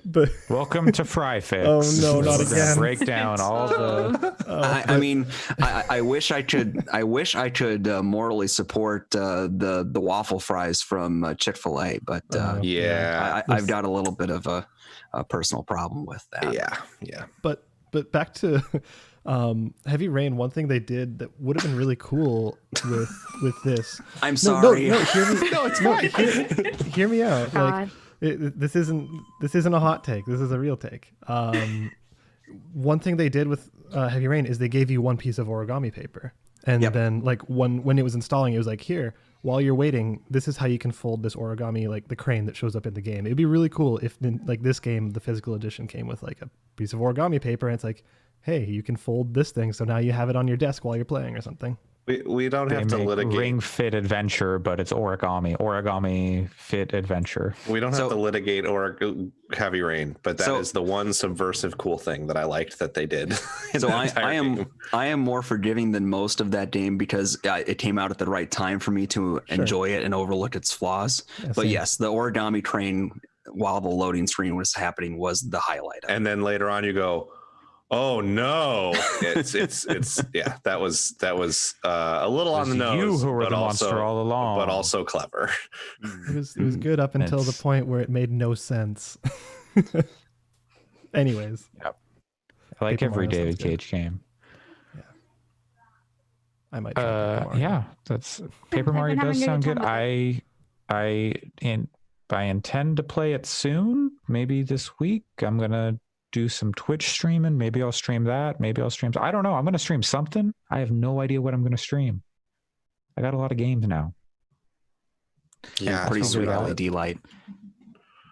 But welcome to Fry Fix. Oh no, not We're gonna again. break down all the. I mean, I wish I could morally support the waffle fries from Chick-fil-A, but I've got a little bit of a personal problem with that. Yeah. But back to Heavy Rain. One thing they did that would have been really cool with this. I'm sorry. No, hear me. No, it's fine. Hear me out. God. Like, this isn't a hot take. This is a real take. One thing they did with Heavy Rain is they gave you one piece of origami paper, and then like when it was installing, it was like, here, while you're waiting, this is how you can fold this origami, like the crane that shows up in the game. It'd be really cool if like this game, the physical edition, came with like a piece of origami paper, and it's like, hey, you can fold this thing, so now you have it on your desk while you're playing or something. We don't have to litigate Ring Fit Adventure, but it's origami fit adventure. We don't have to litigate or Heavy Rain, but that is the one subversive cool thing that I liked that they did. So I am more forgiving than most of that game because it came out at the right time for me to enjoy it and overlook its flaws. Yeah, but yes, the origami train while the loading screen was happening was the highlight. And then later on you go, oh no! It's that was a little on the nose. You who were but the also, monster all along, but also clever. It was good up until the point where it made no sense. Anyways, I like every David Cage game. Yeah, I might. That's Paper Mario does sound good. I intend to play it soon. Maybe this week. I'm gonna do some Twitch streaming. Maybe I'll stream that. Maybe I'll stream. I don't know. I'm going to stream something. I have no idea what I'm going to stream. I got a lot of games now. Yeah, pretty sweet LED light.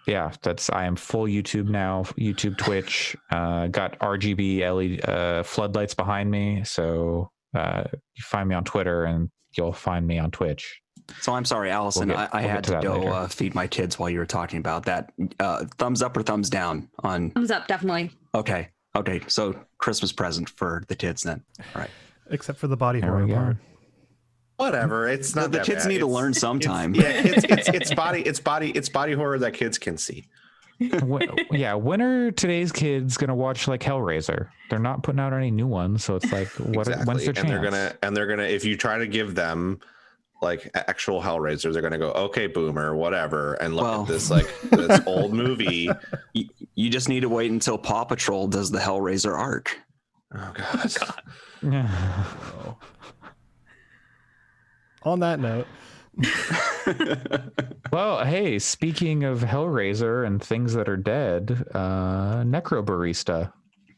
Yeah, I am full YouTube now. YouTube, Twitch. Got RGB LED floodlights behind me. So you find me on Twitter, and you'll find me on Twitch. So I'm sorry, Allison. I had to go feed my kids while you were talking about that. Thumbs up or thumbs down on? Thumbs up, definitely. Okay. So Christmas present for the kids then. All right. Except for the body horror part. Whatever. It's not the kids need to learn sometime. It's body horror that kids can see. When are today's kids gonna watch like Hellraiser? They're not putting out any new ones, so it's like, when's their chance? And they're gonna if you try to give them like actual Hellraisers, they're gonna go, okay, boomer, whatever, and look at this like this old movie. You just need to wait until Paw Patrol does the Hellraiser arc. Oh God. On that note. Well, hey, speaking of Hellraiser and things that are dead, Necrobarista.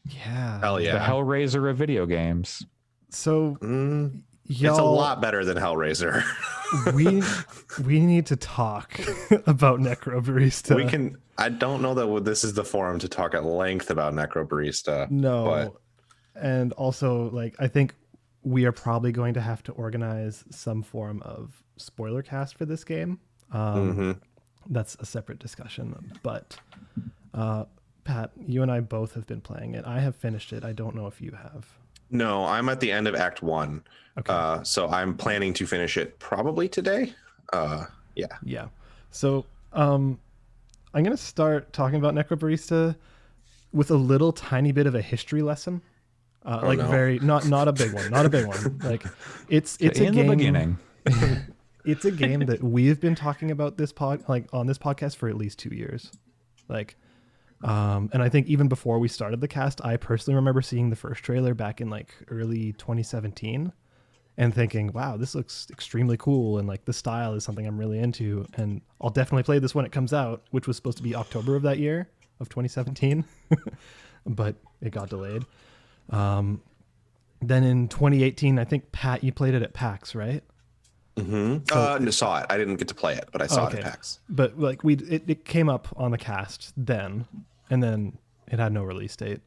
Yeah. Hell yeah. The Hellraiser of video games. So it's a lot better than Hellraiser. we need to talk about Necrobarista. I don't know that this is the forum to talk at length about Necrobarista. No. And also, like, I think we are probably going to have to organize some form of spoiler cast for this game. That's a separate discussion. But Pat, you and I both have been playing it. I have finished it. I don't know if you have. No, I'm at the end of Act 1. Okay. So I'm planning to finish it probably today. Yeah. So I'm going to start talking about Necrobarista with a little tiny bit of a history lesson. Very not a big one. Like it's a game. The beginning. It's a game that we've been talking about on this podcast for at least 2 years. And I think even before we started the cast, I personally remember seeing the first trailer back in like early 2017 and thinking, wow, this looks extremely cool. And like the style is something I'm really into. And I'll definitely play this when it comes out, which was supposed to be October of that year of 2017, but it got delayed. Then in 2018, I think Pat, you played it at PAX, right? Mm-hmm. Saw it. I didn't get to play it, but I saw it at PAX. But like it came up on the cast then, and then it had no release date.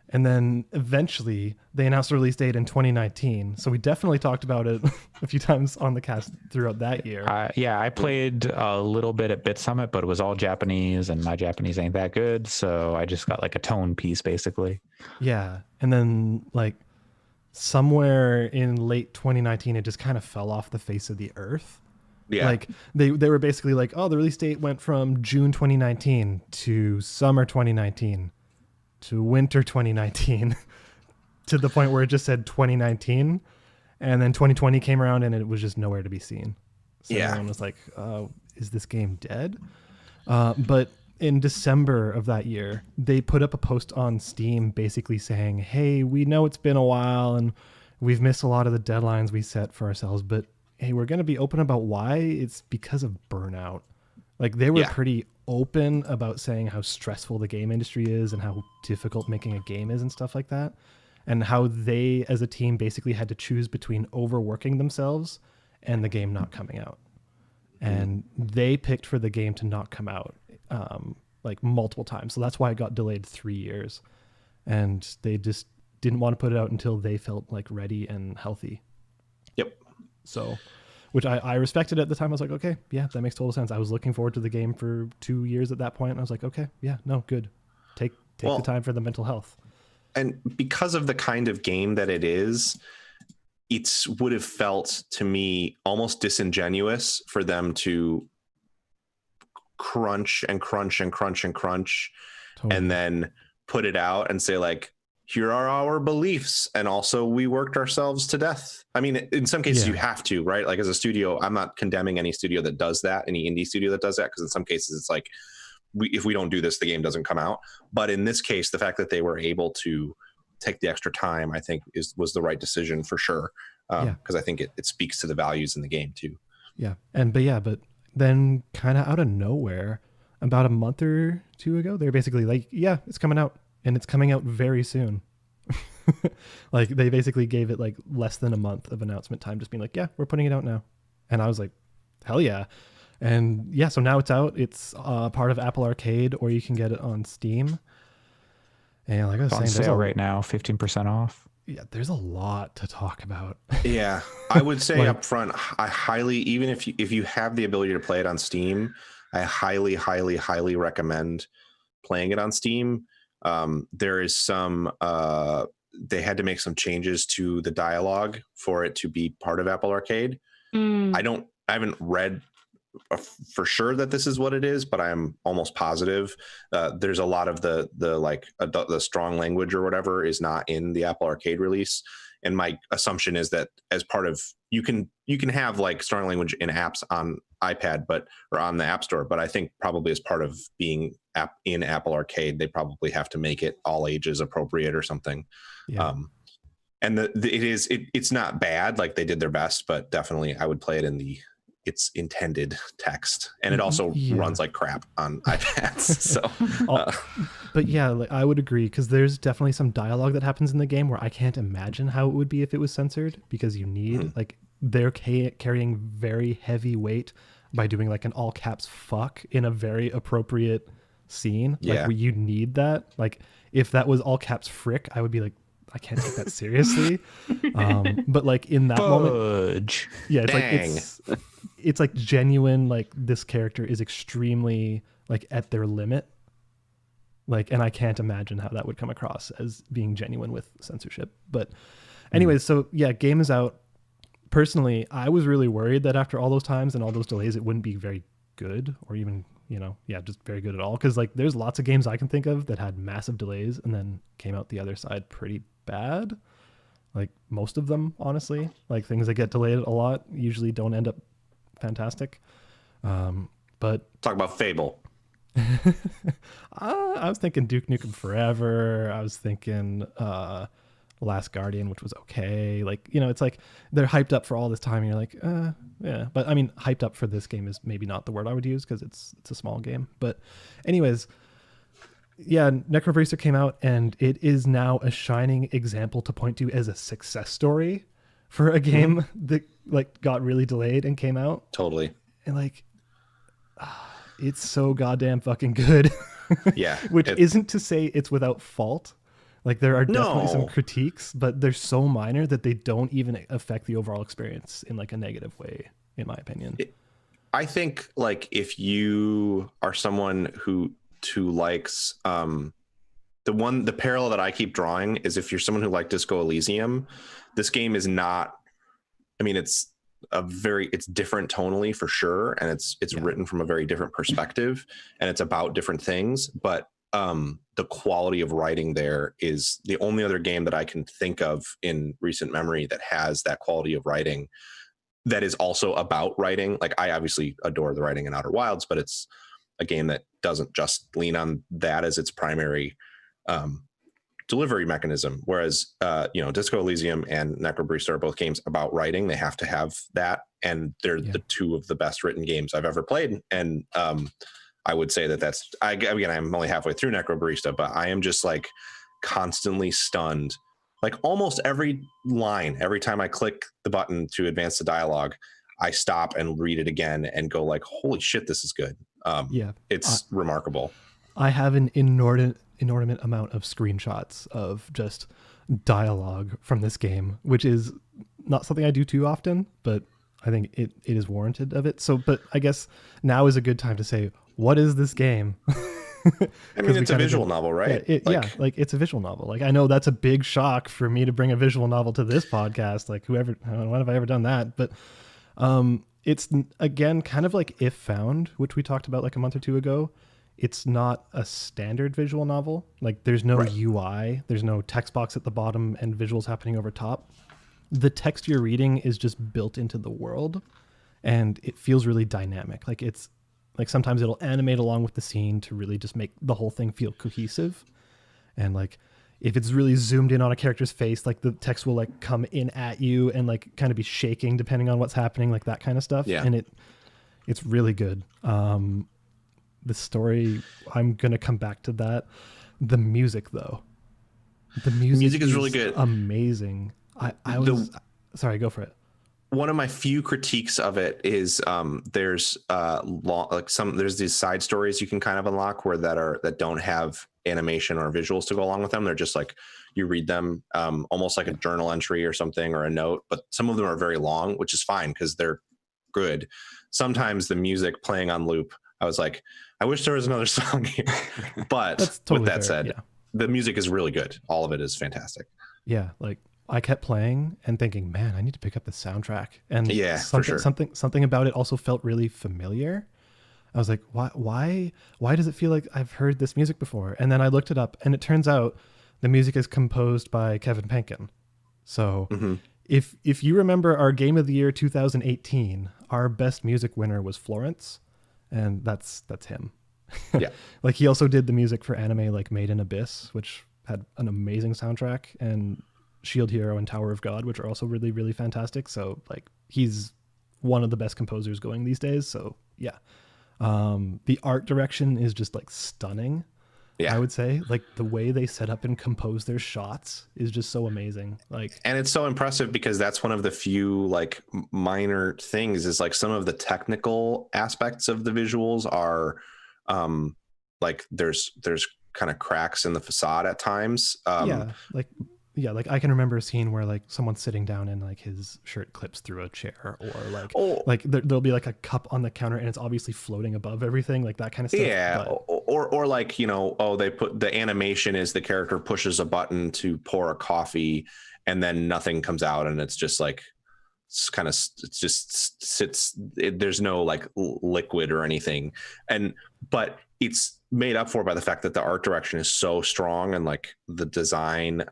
And then eventually they announced a release date in 2019. So we definitely talked about it a few times on the cast throughout that year. I played a little bit at Bit Summit, but it was all Japanese and my Japanese ain't that good. So I just got like a tone piece basically. Yeah. And then like somewhere in late 2019, it just kind of fell off the face of the earth. Yeah. Like they were basically like, oh, the release date went from June 2019 to summer 2019 to winter 2019 to the point where it just said 2019. And then 2020 came around and it was just nowhere to be seen. So everyone was like, is this game dead? But in December of that year, they put up a post on Steam basically saying, hey, we know it's been a while and we've missed a lot of the deadlines we set for ourselves, but hey, we're going to be open about why. It's because of burnout. Like they were pretty open about saying how stressful the game industry is and how difficult making a game is and stuff like that. And how they as a team basically had to choose between overworking themselves and the game not coming out. And they picked for the game to not come out like multiple times. So that's why it got delayed 3 years. And they just didn't want to put it out until they felt like ready and healthy. Yep. So, which I respected at the time. I was like, okay, yeah, that makes total sense. I was looking forward to the game for 2 years at that point. And I was like, okay, yeah, no, good. Take the time for the mental health. And because of the kind of game that it is, it would have felt to me almost disingenuous for them to crunch and crunch and crunch and crunch and then put it out and say like, here are our beliefs. And also we worked ourselves to death. I mean, in some cases you have to, right? Like as a studio, I'm not condemning any studio that does that, any indie studio that does that. Because in some cases it's like, if we don't do this, the game doesn't come out. But in this case, the fact that they were able to take the extra time, I think was the right decision for sure. Because I think it speaks to the values in the game too. Yeah. But then kind of out of nowhere, about a month or two ago, they're basically like, yeah, it's coming out and it's coming out very soon. Like they basically gave it like less than a month of announcement time, just being like, yeah, we're putting it out now. And I was like, hell yeah. And yeah, so now it's out. It's part of Apple Arcade, or you can get it on Steam. And like I was saying, on sale right now, 15% off. Yeah, there's a lot to talk about. Yeah, I would say like, up front, I highly, even if you have the ability to play it on Steam, I highly, highly, highly recommend playing it on Steam. There is some, they had to make some changes to the dialogue for it to be part of Apple Arcade. I haven't read for sure that this is what it is, but I'm almost positive. There's a lot of the strong language or whatever is not in the Apple Arcade release. And my assumption is that as part of, you can have like strong language in apps on iPad, or on the App Store. But I think probably as part of being in Apple Arcade, they probably have to make it all ages appropriate or something. Yeah. And it's not bad. Like they did their best, but definitely I would play it in its intended text, and it also runs like crap on iPads. So, but yeah, like, I would agree, because there's definitely some dialogue that happens in the game where I can't imagine how it would be if it was censored, because you need like they're carrying very heavy weight by doing like an all caps fuck in a very appropriate scene. Like where you need that. Like if that was all caps frick, I would be like, I can't take that seriously. But like in that moment, yeah, it's like it's like genuine. Like this character is extremely like at their limit. Like, and I can't imagine how that would come across as being genuine with censorship. But anyways, so yeah, game is out. Personally, I was really worried that after all those times and all those delays, it wouldn't be very good, or even, just very good at all. Because like there's lots of games I can think of that had massive delays and then came out the other side pretty bad. Like most of them, honestly, like things that get delayed a lot usually don't end up fantastic. But talk about Fable. I was thinking Duke Nukem Forever. I was thinking Last Guardian, which was okay. Like, it's like they're hyped up for all this time and you're like, yeah. But I mean, hyped up for this game is maybe not the word I would use, because it's a small game. But anyways, yeah, Necrobracer came out, and it is now a shining example to point to as a success story for a game that like got really delayed and came out. Totally. And like, it's so goddamn fucking good. Yeah. Which isn't to say it's without fault. Like there are definitely some critiques, but they're so minor that they don't even affect the overall experience in like a negative way, in my opinion. I think like if you are someone who likes the parallel that I keep drawing is if you're someone who liked Disco Elysium, this game is not, I mean, it's different tonally for sure. And it's written from a very different perspective, and it's about different things. But the quality of writing there is the only other game that I can think of in recent memory that has that quality of writing that is also about writing. Like, I obviously adore the writing in Outer Wilds, but it's a game that doesn't just lean on that as its primary delivery mechanism. Whereas, Disco Elysium and Necrobarista are both games about writing. They have to have that. And they're the two of the best written games I've ever played. And I would say that's, again, I'm only halfway through Necrobarista, but I am just like constantly stunned. Like almost every line, every time I click the button to advance the dialogue, I stop and read it again and go like, holy shit, this is good. It's remarkable. I have an inordinate amount of screenshots of just dialogue from this game, which is not something I do too often, but I think it is warranted of it. So, but I guess now is a good time to say, what is this game? I mean, it's a visual novel, right? It's a visual novel. Like, I know that's a big shock for me to bring a visual novel to this podcast. Like, when have I ever done that? But it's, again, kind of like If Found, which we talked about like a month or two ago. It's not a standard visual novel. Like, there's no UI, there's no text box at the bottom and visuals happening over top. The text you're reading is just built into the world, and it feels really dynamic. Like, it's like sometimes it'll animate along with the scene to really just make the whole thing feel cohesive. And like, if it's really zoomed in on a character's face, like the text will like come in at you and like kind of be shaking depending on what's happening, like that kind of stuff. Yeah. And it's really good. The story, I'm going to come back to that. The music though. The music is really good. Amazing. Sorry, go for it. One of my few critiques of it is there's these side stories you can kind of unlock that don't have animation or visuals to go along with them. They're just like, you read them almost like a journal entry or something, or a note, but some of them are very long, which is fine because they're good. Sometimes the music playing on loop, I was like, I wish there was another song here. But totally with that said, the music is really good. All of it is fantastic. Yeah, like I kept playing and thinking, man, I need to pick up the soundtrack. And something about it also felt really familiar. I was like, why does it feel like I've heard this music before? And then I looked it up, and it turns out the music is composed by Kevin Penkin. So if you remember our Game of the Year 2018, our best music winner was Florence, and that's him. Yeah. Like, he also did the music for anime like Made in Abyss, which had an amazing soundtrack, and Shield Hero and Tower of God, which are also really, really fantastic. So like, he's one of the best composers going these days. So yeah. The art direction is just like stunning. Yeah. I would say, like, the way they set up and compose their shots is just so amazing. Like, and it's so impressive because that's one of the few like minor things is like some of the technical aspects of the visuals are like there's kind of cracks in the facade at times. Like I can remember a scene where like someone's sitting down and like his shirt clips through a chair, or like there'll be like a cup on the counter and it's obviously floating above everything, like that kind of stuff. Yeah. Or like, they put the animation is the character pushes a button to pour a coffee and then nothing comes out, and it's just like, it just sits. There's no like liquid or anything. But it's made up for by the fact that the art direction is so strong, and like the design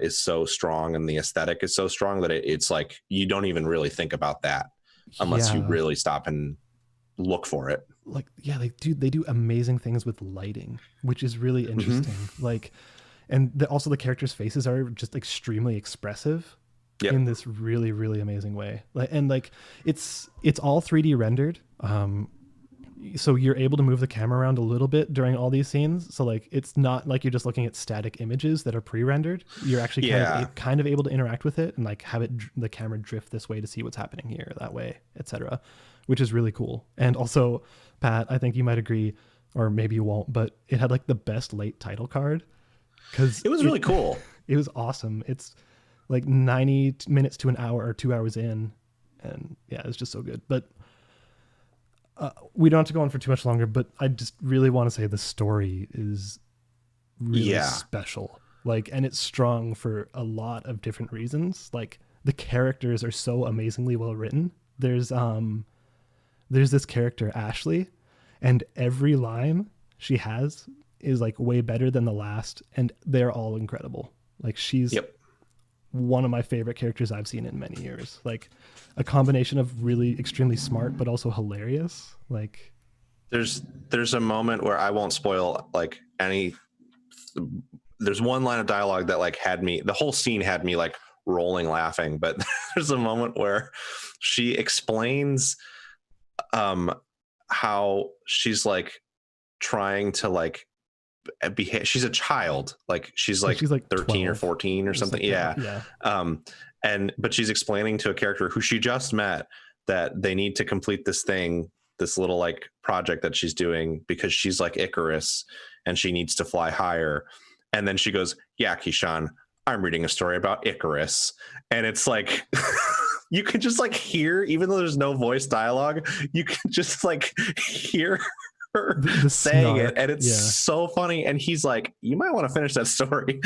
is so strong, and the aesthetic is so strong that it's like you don't even really think about that unless you really stop and look for it. Like, yeah, they do amazing things with lighting, which is really interesting. Like, and also the characters' faces are just extremely expressive. Yep. In this really, really amazing way. And like, it's all 3D rendered. So you're able to move the camera around a little bit during all these scenes. So like, it's not like you're just looking at static images that are pre-rendered. You're actually kind of able to interact with it and like have the camera drift this way to see what's happening here, that way, etc., which is really cool. And also, Pat, I think you might agree, or maybe you won't, but it had like the best late title card, because it was really cool. It was awesome. It's like 90 minutes to an hour or 2 hours in, and yeah, it's just so good. But we don't have to go on for too much longer, but I just really want to say the story is really special. Like, and it's strong for a lot of different reasons. Like, the characters are so amazingly well written. There's this character Ashley, and every line she has is like way better than the last, and they're all incredible. Like she's one of my favorite characters I've seen in many years. Like a combination of really extremely smart but also hilarious. Like there's a moment where I won't spoil like any. There's one line of dialogue that like had me. The whole scene had me like rolling laughing. But there's a moment where she explains how she's like trying to like behave. She's a child, like she's like 13 12, or 14 or something. Like but she's explaining to a character who she just met that they need to complete this thing, this little like project that she's doing, because she's like Icarus and she needs to fly higher. And then she goes, yeah, Keyshawn, I'm reading a story about Icarus. And it's like you can just like hear, even though there's no voice dialogue, you can just like hear her saying it, and it's so funny. And he's like, you might want to finish that story.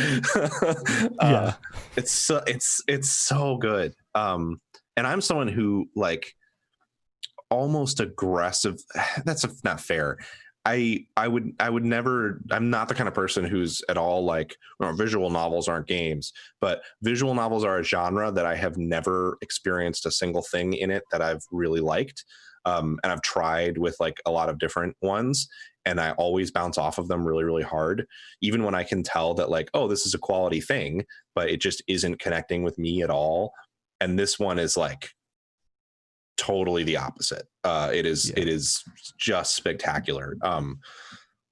It's so good. And I'm someone who like almost aggressive. That's not fair. I would never, I'm not the kind of person who's at all like, visual novels aren't games, but visual novels are a genre that I have never experienced a single thing in it that I've really liked. And I've tried with like a lot of different ones, and I always bounce off of them really, really hard, even when I can tell that like, oh, this is a quality thing, but it just isn't connecting with me at all. And this one is like totally the opposite. It is just spectacular.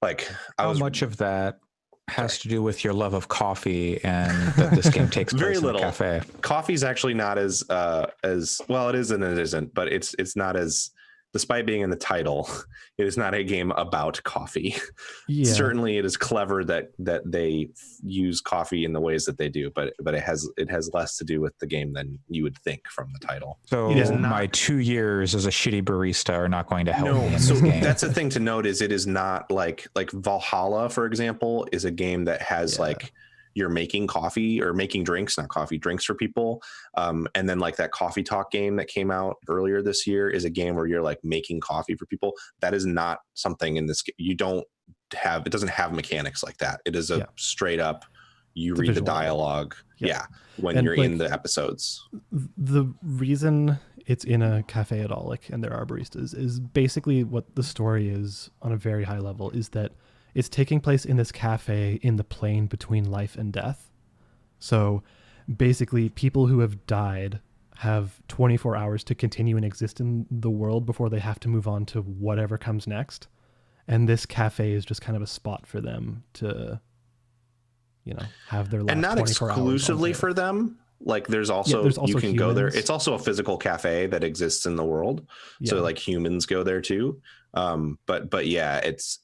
Like how much of that has to do with your love of coffee and that this game takes place very little in a cafe? Coffee's actually not as well, it is and it isn't, but it's not as, despite being in the title, it is not a game about coffee. Certainly it is clever that they use coffee in the ways that they do, but it has less to do with the game than you would think from the title. So my 2 years as a shitty barista are not going to help me in this game. That's the thing to note, is it is not like Valhalla, for example, is a game that has like you're making coffee or making drinks, not coffee, drinks for people. And then like that Coffee Talk game that came out earlier this year is a game where you're like making coffee for people. That is not something in this game. It doesn't have mechanics like that. It is a straight up, you read the dialogue. When you're in the episodes. The reason it's in a cafe at all, like, and there are baristas, is basically what the story is on a very high level, is that it's taking place in this cafe in the plane between life and death. So basically people who have died have 24 hours to continue and exist in the world before they have to move on to whatever comes next. And this cafe is just kind of a spot for them to, have their last 24 hours. And not exclusively for them. Like there's also you can go there. It's also a physical cafe that exists in the world. So like humans go there too. But yeah, it's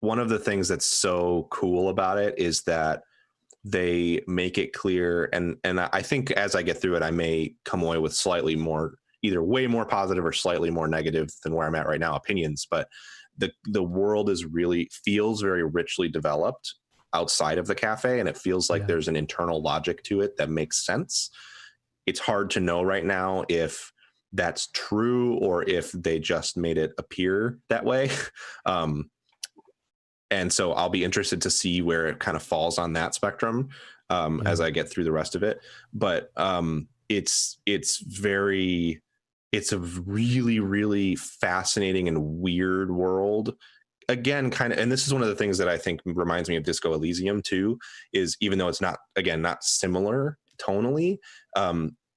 one of the things that's so cool about it is that they make it clear. And I think as I get through it, I may come away with slightly more, either way more positive or slightly more negative than where I'm at right now opinions. But the world feels very richly developed outside of the cafe. And it feels like there's an internal logic to it that makes sense. It's hard to know right now if that's true or if they just made it appear that way. And so I'll be interested to see where it kind of falls on that spectrum as I get through the rest of it. But it's a really, really fascinating and weird world. Again, kind of, and this is one of the things that I think reminds me of Disco Elysium too, is even though it's not similar tonally,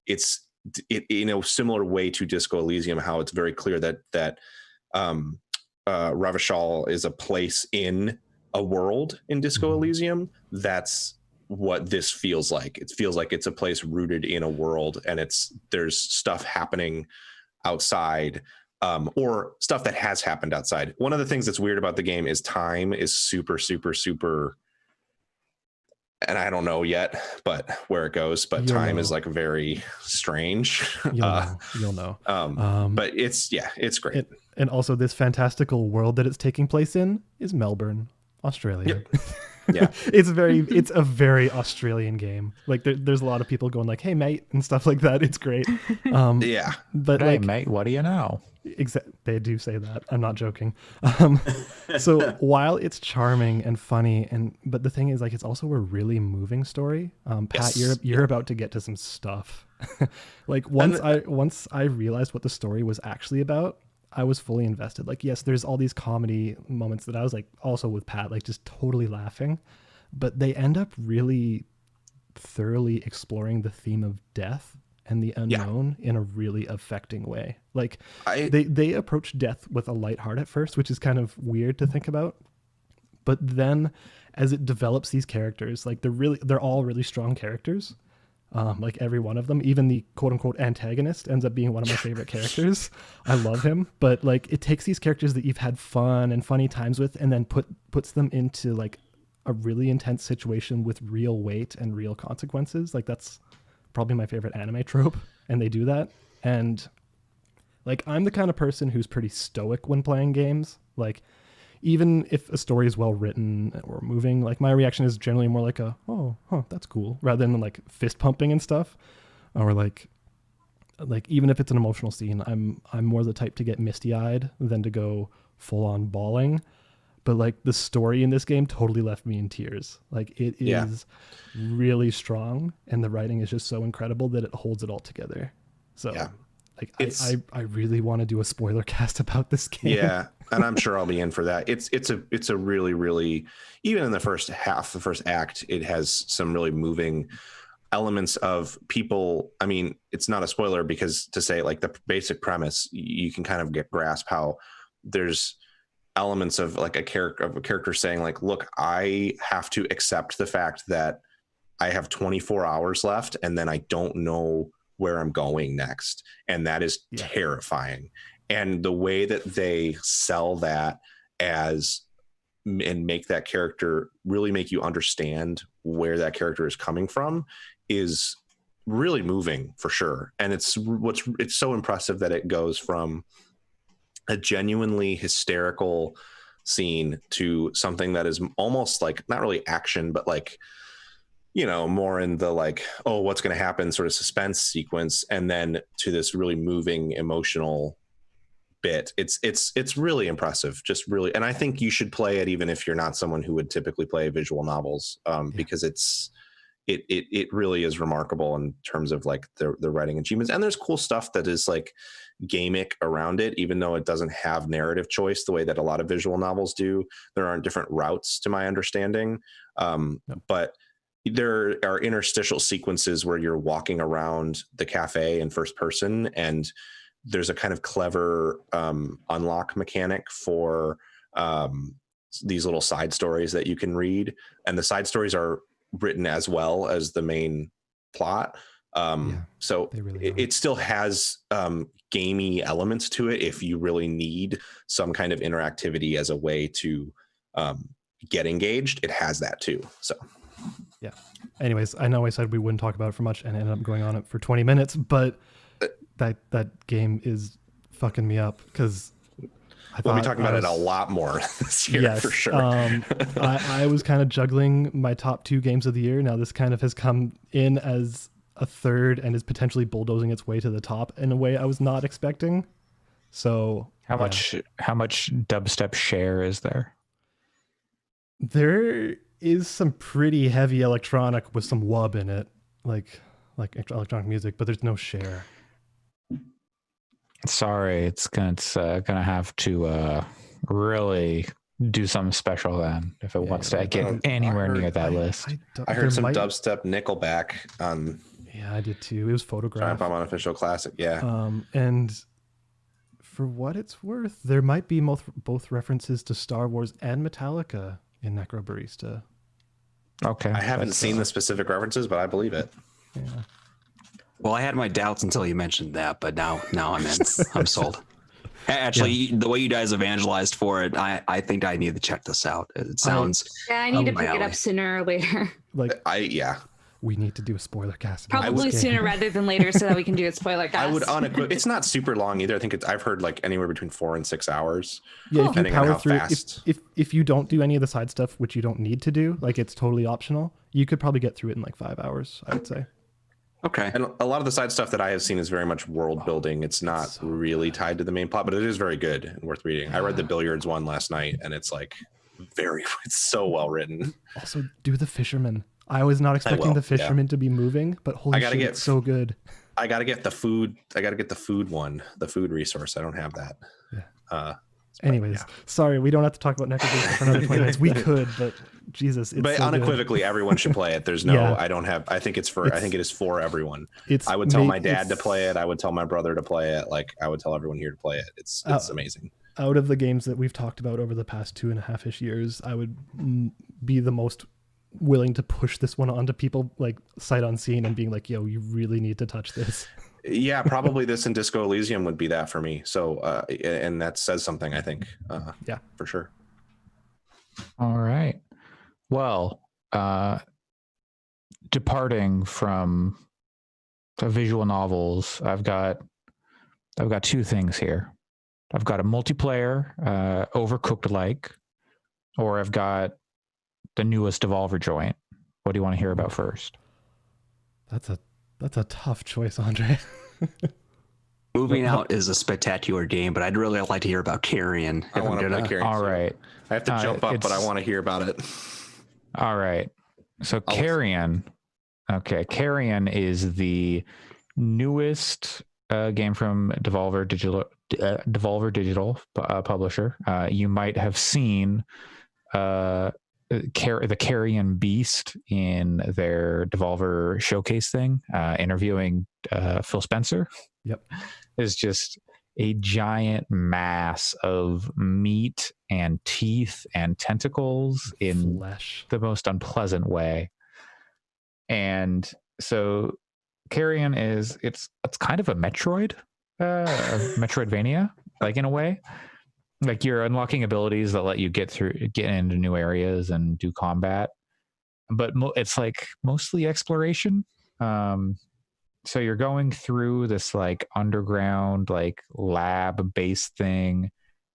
it's in a similar way to Disco Elysium, how it's very clear that Revachol is a place in a world in Disco Elysium. That's what this feels like. It feels like it's a place rooted in a world, and there's stuff happening outside, or stuff that has happened outside. One of the things that's weird about the game is time is super, super, super, and I don't know yet, but where it goes, but time is like very strange. You'll know. But it's great. And also this fantastical world that it's taking place in is Melbourne, Australia. Yep. Yeah. It's a very Australian game. Like there's a lot of people going like, "Hey mate," and stuff like that. It's great. Yeah. But Hey, like, mate, what do you know? they do say that. I'm not joking. So while it's charming and funny, but the thing is, like, it's also a really moving story. Pat, Yes. you're about to get to some stuff. Like once I realized what the story was actually about, I was fully invested. Like, yes, there's all these comedy moments that I was like, also with Pat, like just totally laughing, but they end up really thoroughly exploring the theme of death and the unknown in a really affecting way. Like they approach death with a light heart at first, which is kind of weird to think about. But then as it develops these characters, like they're all really strong characters. Like every one of them, even the quote unquote antagonist ends up being one of my favorite characters. I love him, but like it takes these characters that you've had fun and funny times with and then puts them into like a really intense situation with real weight and real consequences. Like that's probably my favorite anime trope, and they do that. And like I'm the kind of person who's pretty stoic when playing games. Like even if a story is well written or moving, like my reaction is generally more like that's cool, rather than like fist pumping and stuff. Or like even if it's an emotional scene, I'm more the type to get misty eyed than to go full on bawling. But like the story in this game totally left me in tears. Like it is really strong, and the writing is just so incredible that it holds it all together. So like I really want to do a spoiler cast about this game. Yeah, and I'm sure I'll be in for that. It's a really, really, even in the first act, it has some really moving elements of people. I mean, it's not a spoiler because to say like the basic premise, you can kind of grasp how there's elements of like a character saying like, look, I have to accept the fact that I have 24 hours left and then I don't know where I'm going next. And that is terrifying. And the way that they sell that and make that character really make you understand where that character is coming from is really moving for sure. And it's so impressive that it goes from a genuinely hysterical scene to something that is almost like not really action, but like, you know, more in the like, oh, what's going to happen sort of suspense sequence. And then to this really moving emotional bit. It's really impressive. Just really. And I think you should play it even if you're not someone who would typically play visual novels, because it really is remarkable in terms of like the writing achievements. And there's cool stuff that is like gamic around it, even though it doesn't have narrative choice the way that a lot of visual novels do. There aren't different routes to my understanding. But there are interstitial sequences where you're walking around the cafe in first person, and there's a kind of clever unlock mechanic for these little side stories that you can read. And the side stories are written as well as the main plot. So it still has gamey elements to it if you really need some kind of interactivity as a way to get engaged. It has that too. So yeah. Anyways, I know I said we wouldn't talk about it for much and ended up going on it for 20 minutes, but that game is fucking me up because we'll be talking about it a lot more this year for sure. I was kind of juggling my top 2 games of the year. Now this kind of has come in as a third and is potentially bulldozing its way to the top in a way I was not expecting. So how much dubstep share is there? There is some pretty heavy electronic with some wub in it, like electronic music, but there's no share. Sorry, it's gonna have to really do something special then if it wants to get anywhere near that list. I heard some dubstep Nickelback on. Yeah, I did too. It was photographed. Triumph on Unofficial Classic, yeah. And for what it's worth, there might be both references to Star Wars and Metallica in Necrobarista. Okay. I haven't seen the specific references, but I believe it. Yeah. Well, I had my doubts until you mentioned that, but now I'm in. I'm sold. Actually, the way you guys evangelized for it, I think I need to check this out. It sounds. Yeah, I need to pick it up sooner or later. We need to do a spoiler cast. Probably sooner rather than later, so that we can do a spoiler cast. I would unequivocally. It's not super long either. I think I've heard like anywhere between 4 and 6 hours. Yeah, if you depending on power how through, fast. if you don't do any of the side stuff, which you don't need to do, like it's totally optional, you could probably get through it in like 5 hours, I would say. Okay. And a lot of the side stuff that I have seen is very much world building. It's not so really tied to the main plot, but it is very good and worth reading. I read the billiards one last night, and it's like it's so well written. Also, do the fisherman. I was not expecting the fisherman to be moving, but holy shit, it's so good. I gotta get the food. I gotta get the food one, the food resource. I don't have that. Yeah. Anyways, sorry, we don't have to talk about Necrobase for another 20 minutes. We could, but Jesus, it's but so unequivocally, everyone should play it. There's no, Yeah. I don't have. I think it's for. I think it is for everyone. It's I would tell my dad to play it. I would tell my brother to play it. Like I would tell everyone here to play it. It's amazing. Out of the games that we've talked about over the past 2.5-ish years, I would be the most willing to push this one onto people like sight unseen and being like, yo, you really need to touch this. Yeah, probably this and Disco Elysium would be that for me. So, and that says something, I think. Yeah, for sure. All right. Well, departing from the visual novels, I've got two things here. I've got a multiplayer, Overcooked like, or I've got the newest Devolver joint. What do you want to hear about first? That's a tough choice, Andre. Moving Out is a spectacular game, but I'd really like to hear about Carrion. I want to play Carrion. All right. I have to jump up, but I want to hear about it. All right. So Carrion. Okay. Carrion is the newest game from Devolver Digital publisher. You might have seen the Carrion Beast in their Devolver showcase thing, interviewing Phil Spencer. Yep. Is just a giant mass of meat and teeth and tentacles in flesh, the most unpleasant way. And so Carrion is it's kind of a Metroid, Metroidvania, like in a way. Like you're unlocking abilities that let you get into new areas and do combat, but it's like mostly exploration. So you're going through this like underground, like lab based thing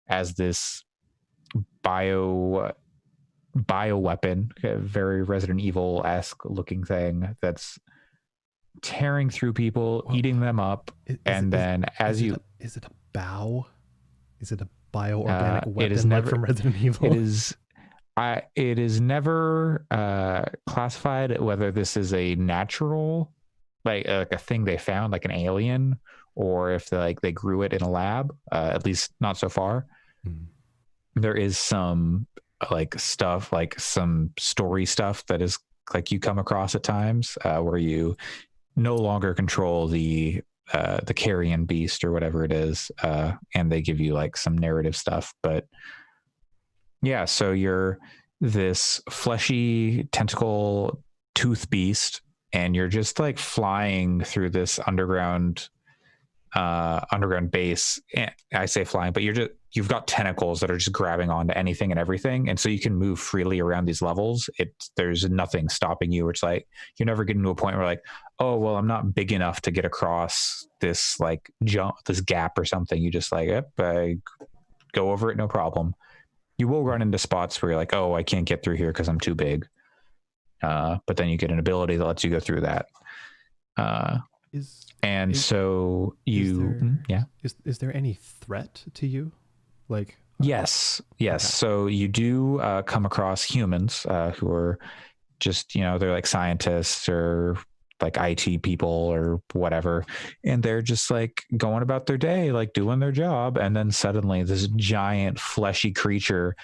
as this bioweapon, a very Resident Evil-esque looking thing that's tearing through people, eating them up, is it a bow? Is it a bioorganic weapon it is never, from Resident Evil? It is never classified whether this is a natural, like a thing they found, like an alien, or if they grew it in a lab. At least not so far. There is some like stuff, like some story stuff that is like you come across at times where you no longer control the Carrion Beast or whatever it is, and they give you like some narrative stuff. But yeah, so you're this fleshy tentacle tooth beast, and you're just like flying through this underground base. And I say flying, but you've got tentacles that are just grabbing onto anything and everything, and so you can move freely around these levels. There's nothing stopping you. It's like you're never getting to a point where like, oh well, I'm not big enough to get across this like this gap or something. You just like, I go over it, no problem. You will run into spots where you're like, oh, I can't get through here because I'm too big. But then you get an ability that lets you go through that. Is there any threat to you? Like yes. Okay. So you do come across humans who are just, they're like scientists or like IT people or whatever, and they're just like going about their day, like doing their job, and then suddenly this giant fleshy creature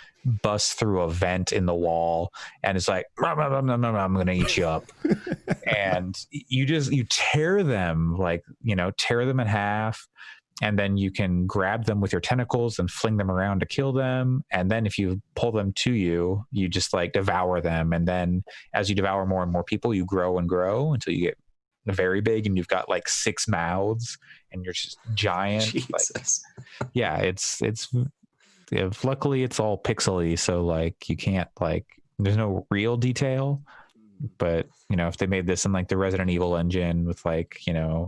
busts through a vent in the wall and it's like, I'm gonna eat you up. And you tear them, like, tear them in half, and then you can grab them with your tentacles and fling them around to kill them. And then if you pull them to you, you just like devour them. And then as you devour more and more people, you grow and grow until you get very big and you've got like 6 mouths and you're just giant. Jesus. Like, yeah, it's luckily it's all pixely. So like you can't there's no real detail, but if they made this in like the Resident Evil engine with like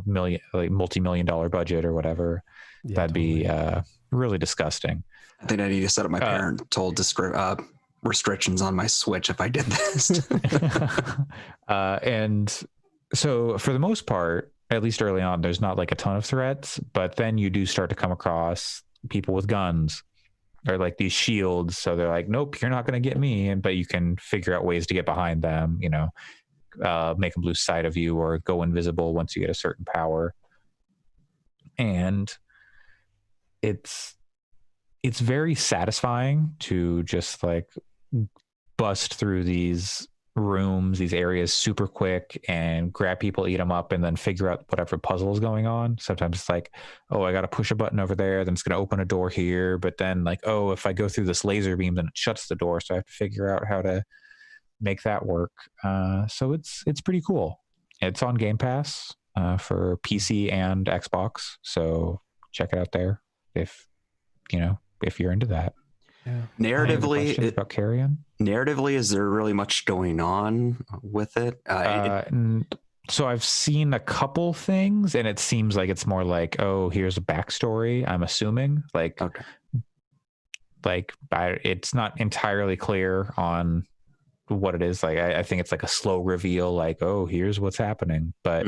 multi-million-dollar budget or whatever, that'd be really disgusting. I think I need to set up my parental restrictions on my Switch if I did this. And so for the most part, at least early on, there's not like a ton of threats, but then you do start to come across people with guns or like these shields. So they're like, nope, you're not going to get me. But you can figure out ways to get behind them, make them lose sight of you or go invisible once you get a certain power. And it's very satisfying to just like bust through these rooms, these areas super quick and grab people, eat them up, and then figure out whatever puzzle is going on. Sometimes it's like, oh, I got to push a button over there, then it's going to open a door here. But then like, oh, if I go through this laser beam, then it shuts the door. So I have to figure out how to make that work. So it's pretty cool. It's on Game Pass for PC and Xbox. So check it out there if you're into that. Yeah. Narratively, about Carrion? Narratively, is there really much going on with it? So I've seen a couple things, and it seems like it's more like, oh, here's a backstory. I'm assuming, it's not entirely clear on what it is. Like, I think it's like a slow reveal, like, oh, here's what's happening, but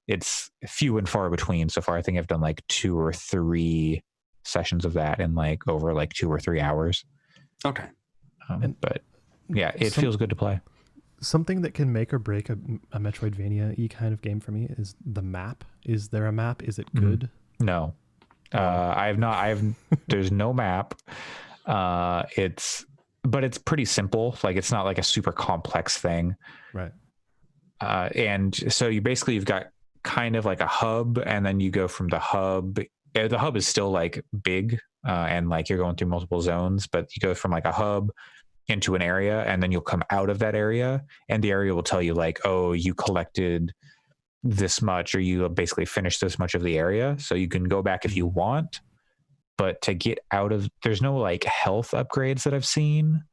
it's few and far between so far. I think I've done like 2 or 3 sessions of that in like over like 2 or 3 hours. Okay. But yeah, it feels good to play. Something that can make or break a Metroidvania-y kind of game for me is the map. Is there a map? Is it good? No. There's no map. But it's pretty simple. Like, it's not like a super complex thing. Right. And so you've got kind of like a hub, and then you go from the hub. The hub is still like big, and like you're going through multiple zones, but you go from like a hub into an area, and then you'll come out of that area, and the area will tell you like, oh, you collected this much, or you basically finished this much of the area. So you can go back if you want, but to get out of, there's no like health upgrades that I've seen.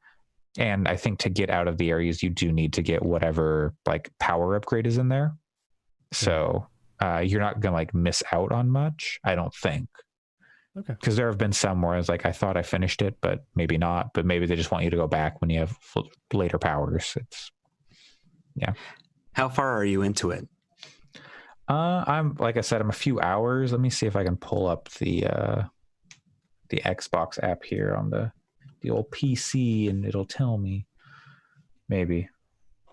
And I think to get out of the areas, you do need to get whatever like power upgrade is in there. So you're not gonna like miss out on much, I don't think. Okay. Because there have been some where I was like, I thought I finished it, but maybe not. But maybe they just want you to go back when you have later powers. How far are you into it? I'm like I said, I'm a few hours. Let me see if I can pull up the Xbox app here on the old PC, and it'll tell me. Maybe.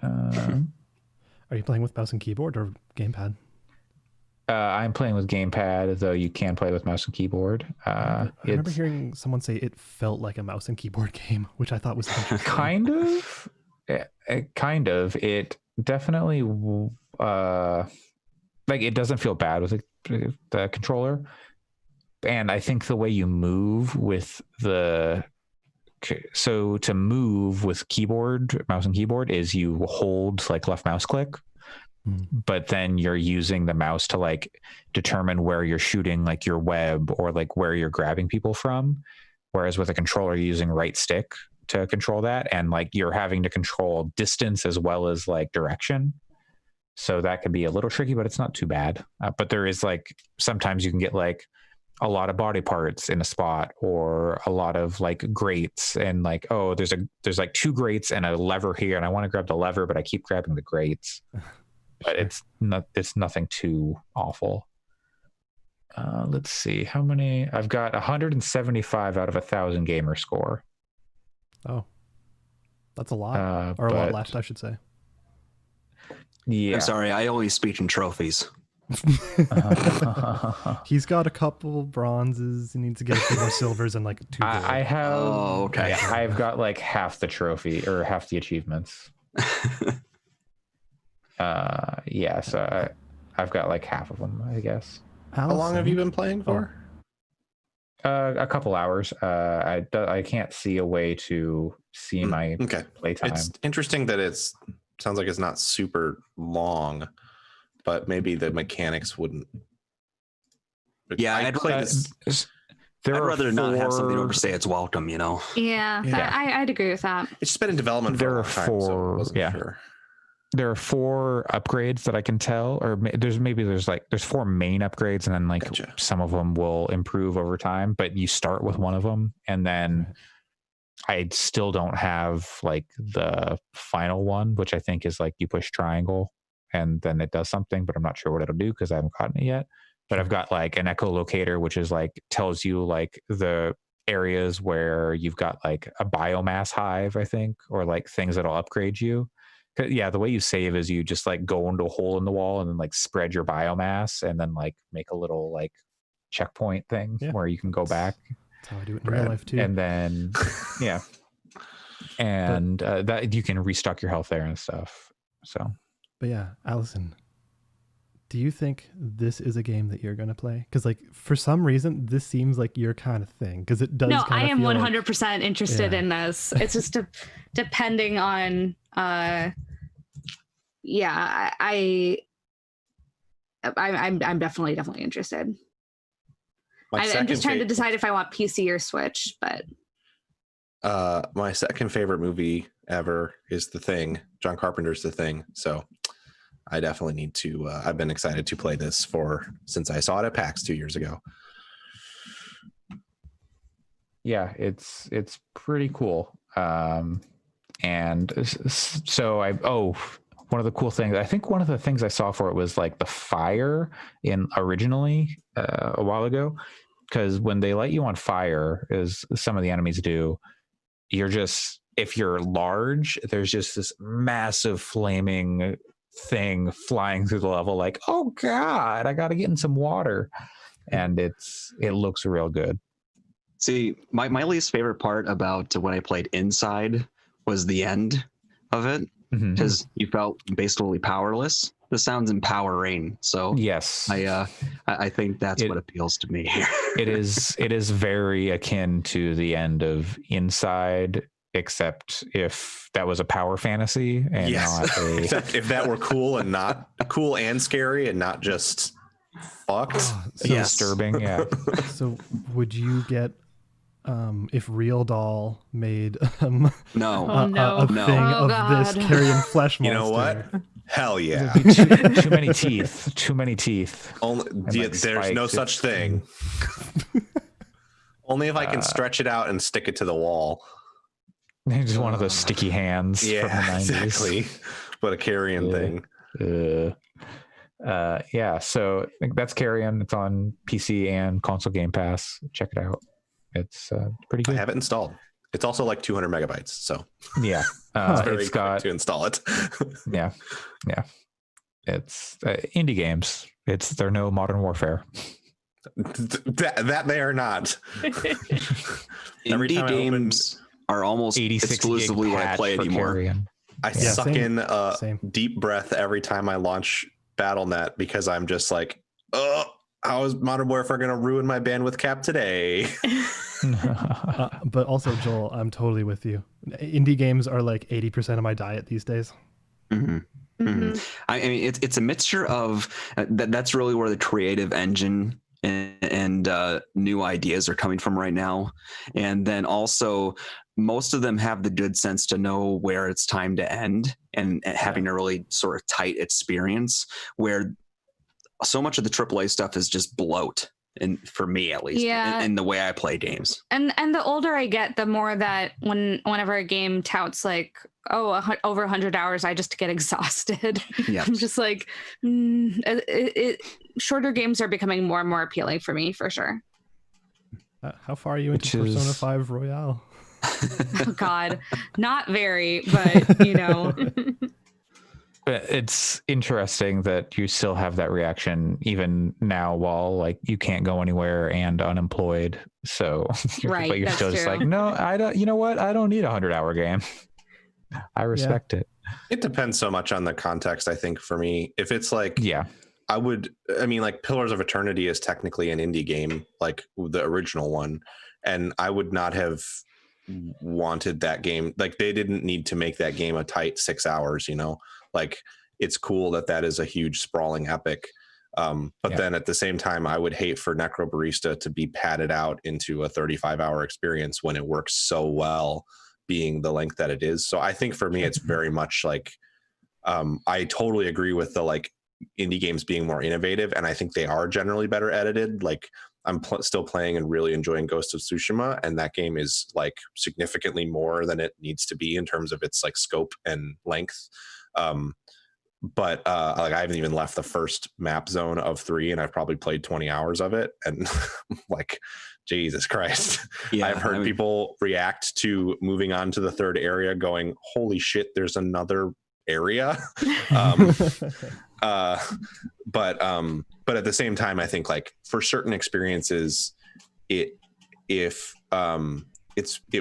Are you playing with mouse and keyboard or gamepad? I'm playing with gamepad, though you can play with mouse and keyboard. I remember hearing someone say it felt like a mouse and keyboard game, which I thought was interesting. Kind of. It definitely like it doesn't feel bad with the controller, and I think the way you move with to move with mouse and keyboard is you hold like left mouse click. But then you're using the mouse to like determine where you're shooting like your web or like where you're grabbing people from. Whereas with a controller, you're using right stick to control that. And like you're having to control distance as well as like direction. So that could be a little tricky, but it's not too bad. But there is like, sometimes you can get like a lot of body parts in a spot, or a lot of like grates, and like, oh, there's like 2 grates and a lever here, and I want to grab the lever, but I keep grabbing the grates. But it's nothing too awful. Let's see how many I've got. 175 out of 1,000 gamer score. Oh, that's a lot, or a lot left, I should say. Yeah, I'm sorry, I only speak in trophies. He's got a couple bronzes. He needs to get a few more silvers and like 2 gold. I have. Oh, okay. Yeah, I've got like half the trophy or half the achievements. So I've got like half of them, I guess. How long have you been playing for? A couple hours. I can't see a way to see my playtime. It's interesting that sounds like it's not super long, but maybe the mechanics wouldn't. Yeah, I'd rather not have something overstay its welcome, you know. Yeah. I'd agree with that. It's just been in development for a long time, so I wasn't sure. there are 4 upgrades that I can tell, or there's 4 main upgrades, and then like Gotcha. some of them will improve over time, but you start with one of them, and then I still don't have like the final one, which I think is like you push triangle and then it does something, but I'm not sure what it'll do because I haven't gotten it yet. But I've got like an echolocator, which is like tells you like the areas where you've got like a biomass hive, I think, or like things that'll upgrade you. Yeah, the way you save is you just like go into a hole in the wall and then like spread your biomass and then like make a little like checkpoint thing where you can go back. That's how I do it in real life too. And then, yeah. And that you can restock your health there and stuff. So, but yeah, Allison, do you think this is a game that you're going to play? Because like for some reason, this seems like your kind of thing. Because it does. No, I am 100% like, interested in this. It's just depending on. I'm definitely interested. I'm just trying to decide if I want PC or Switch, but my second favorite movie ever is The Thing. John Carpenter's The Thing. So I definitely need to. I've been excited to play this since I saw it at PAX 2 years ago. Yeah, it's pretty cool. And so one of the cool things, I think one of the things I saw for it was like the fire originally a while ago, because when they light you on fire, as some of the enemies do, if you're large, there's just this massive flaming thing flying through the level like, oh God, I got to get in some water. And it looks real good. See, my least favorite part about when I played Inside was the end of it, because you felt basically powerless. This sounds empowering, so yes, I think that's what appeals to me here. it is very akin to the end of Inside, except if that was a power fantasy and not except if that were cool and not cool and scary and not just fucked. Disturbing. Yeah. So would you get if Real Doll made a thing of this carrion flesh monster? You know what? Hell yeah. Too many teeth. There's no such thing. Only if I can stretch it out and stick it to the wall. Just one of those sticky hands from the 90s. Exactly. But a carrion thing. So I think that's Carrion. It's on PC and console Game Pass. Check it out. It's pretty good. I have it installed. It's also like 200 megabytes. So yeah, it's got to install it. yeah. It's indie games. They're no Modern Warfare. That they are not. Indie games are almost exclusively what I play anymore. Carrion. I suck in a deep breath every time I launch BattleNet because I'm just like, oh, how is Modern Warfare going to ruin my bandwidth cap today? But also, Joel, I'm totally with you. Indie games are like 80% of my diet these days. I mean, it's a mixture of that's really where the creative engine and new ideas are coming from right now. And then also, most of them have the good sense to know where it's time to end and having a really sort of tight experience where so much of the AAA stuff is just bloat. And for me, at least, in the way I play games. And the older I get, the more that whenever a game touts like, over 100 hours, I just get exhausted. Yeah. I'm just like, shorter games are becoming more and more appealing for me, for sure. How far are you into Persona 5 Royale? Oh God, not very, but It's interesting that you still have that reaction even now while like you can't go anywhere and unemployed. So right, but you're still just like, no, I don't, you know what? I don't need a 100-hour game. I respect it. It depends so much on the context. I think for me, if it's like, like Pillars of Eternity is technically an indie game, like the original one. And I would not have wanted that game. Like they didn't need to make that game a tight 6 hours, like it's cool that is a huge sprawling epic. But then at the same time, I would hate for Necrobarista to be padded out into a 35-hour experience when it works so well being the length that it is. So I think for me, it's very much like I totally agree with the like indie games being more innovative, and I think they are generally better edited. Like I'm still playing and really enjoying Ghost of Tsushima, and that game is like significantly more than it needs to be in terms of its like scope and length. But like I haven't even left the first map zone of 3, and I've probably played 20 hours of it, and like Jesus Christ. Yeah, I've heard people react to moving on to the 3rd area going, holy shit, there's another area. But at the same time, I think like for certain experiences, it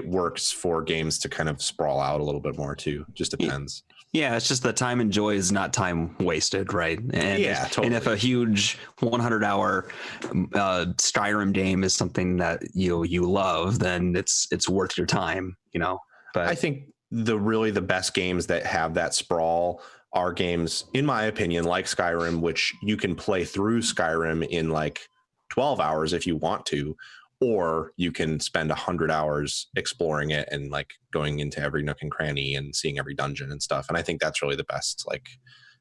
works for games to kind of sprawl out a little bit more too. Just depends. Yeah, it's just that time and joy is not time wasted, right? And yeah, totally. And if a huge 100-hour Skyrim game is something that you love, then it's worth your time, you know. But I think the best games that have that sprawl are games, in my opinion, like Skyrim, which you can play through Skyrim in like 12 hours if you want to, or you can spend 100 hours exploring it and like going into every nook and cranny and seeing every dungeon and stuff. And I think that's really the best. Like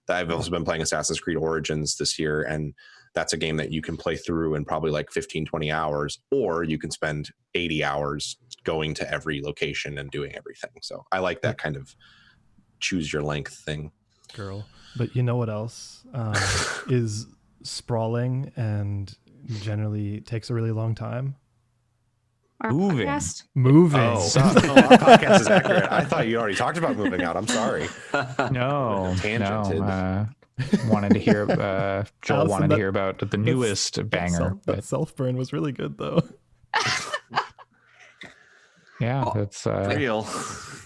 I've also been playing Assassin's Creed Origins this year, and that's a game that you can play through in probably like 15, 20 hours, or you can spend 80 hours going to every location and doing everything. So I like that kind of choose your length thing. Girl. But you know what else is sprawling and generally takes a really long time? Our Moving. podcast? Moving. Oh, our podcast is accurate. I thought you already talked about moving out. I'm sorry. No, Tangented. Wanted to hear. Joel Allison, wanted to hear about the newest banger. That self burn was really good, though. Yeah, that's Real.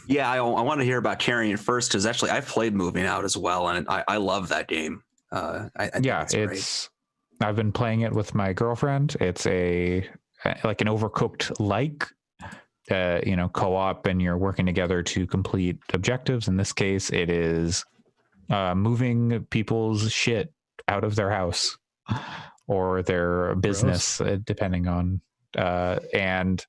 yeah, I want to hear about Carrion first, because actually I've played Moving Out as well, and I love that game. I think it's. I've been playing it with my girlfriend. It's like an Overcooked like, co-op, and you're working together to complete objectives. In this case, it is moving people's shit out of their house or their business, depending on. And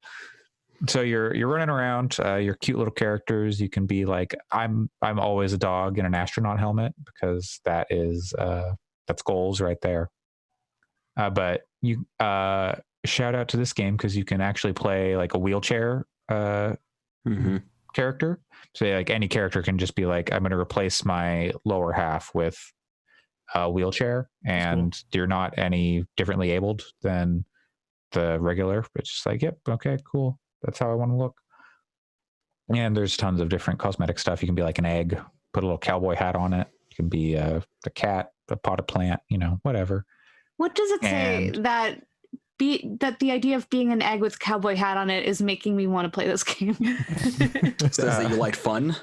so you're running around. You're cute little characters. You can be like, I'm always a dog in an astronaut helmet, because that is that's goals right there. But you shout out to this game because you can actually play like a wheelchair character. So like any character can just be like, I'm going to replace my lower half with a wheelchair, and you're not any differently abled than the regular. It's just like, yep, okay, cool. That's how I want to look. And there's tons of different cosmetic stuff. You can be like an egg, put a little cowboy hat on it. You can be a cat, a potted plant, whatever. What does it say that the idea of being an egg with a cowboy hat on it is making me want to play this game? Says that you like fun.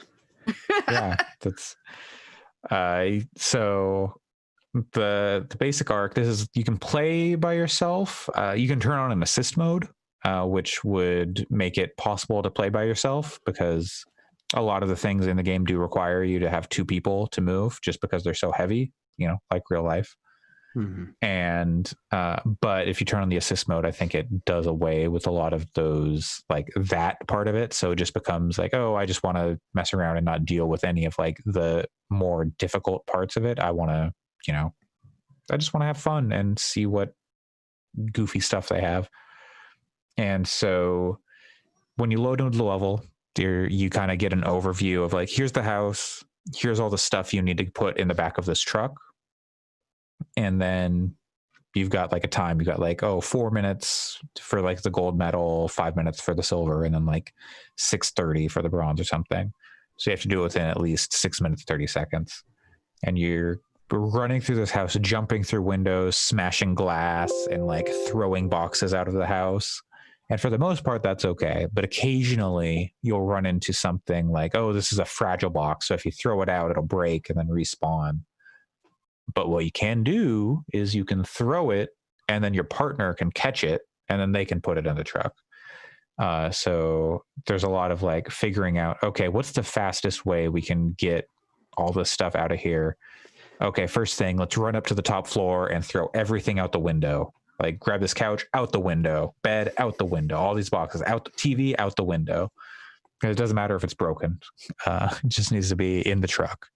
Yeah, that's so the basic arc. This is, you can play by yourself. You can turn on an assist mode, which would make it possible to play by yourself, because a lot of the things in the game do require you to have 2 people to move, just because they're so heavy, like real life. Mm-hmm. And but if you turn on the assist mode, I think it does away with a lot of those, like that part of it. So it just becomes like, oh, I just want to mess around and not deal with any of like the more difficult parts of it. I want to, I just want to have fun and see what goofy stuff they have. And so when you load into the level, you kind of get an overview of like, here's the house, here's all the stuff you need to put in the back of this truck. And then you've got like a time, you got like, 4 minutes for like the gold medal, 5 minutes for the silver, and then like 6:30 for the bronze or something. So you have to do it within at least 6 minutes, 30 seconds. And you're running through this house, jumping through windows, smashing glass, and like throwing boxes out of the house. And for the most part, that's okay. But occasionally you'll run into something like, this is a fragile box, so if you throw it out, it'll break and then respawn. But what you can do is you can throw it, and then your partner can catch it, and then they can put it in the truck. So there's a lot of like figuring out, okay, what's the fastest way we can get all this stuff out of here? Okay, first thing, let's run up to the top floor and throw everything out the window. Like grab this couch out the window, bed out the window, all these boxes out, TV out the window. It doesn't matter if it's broken. It just needs to be in the truck.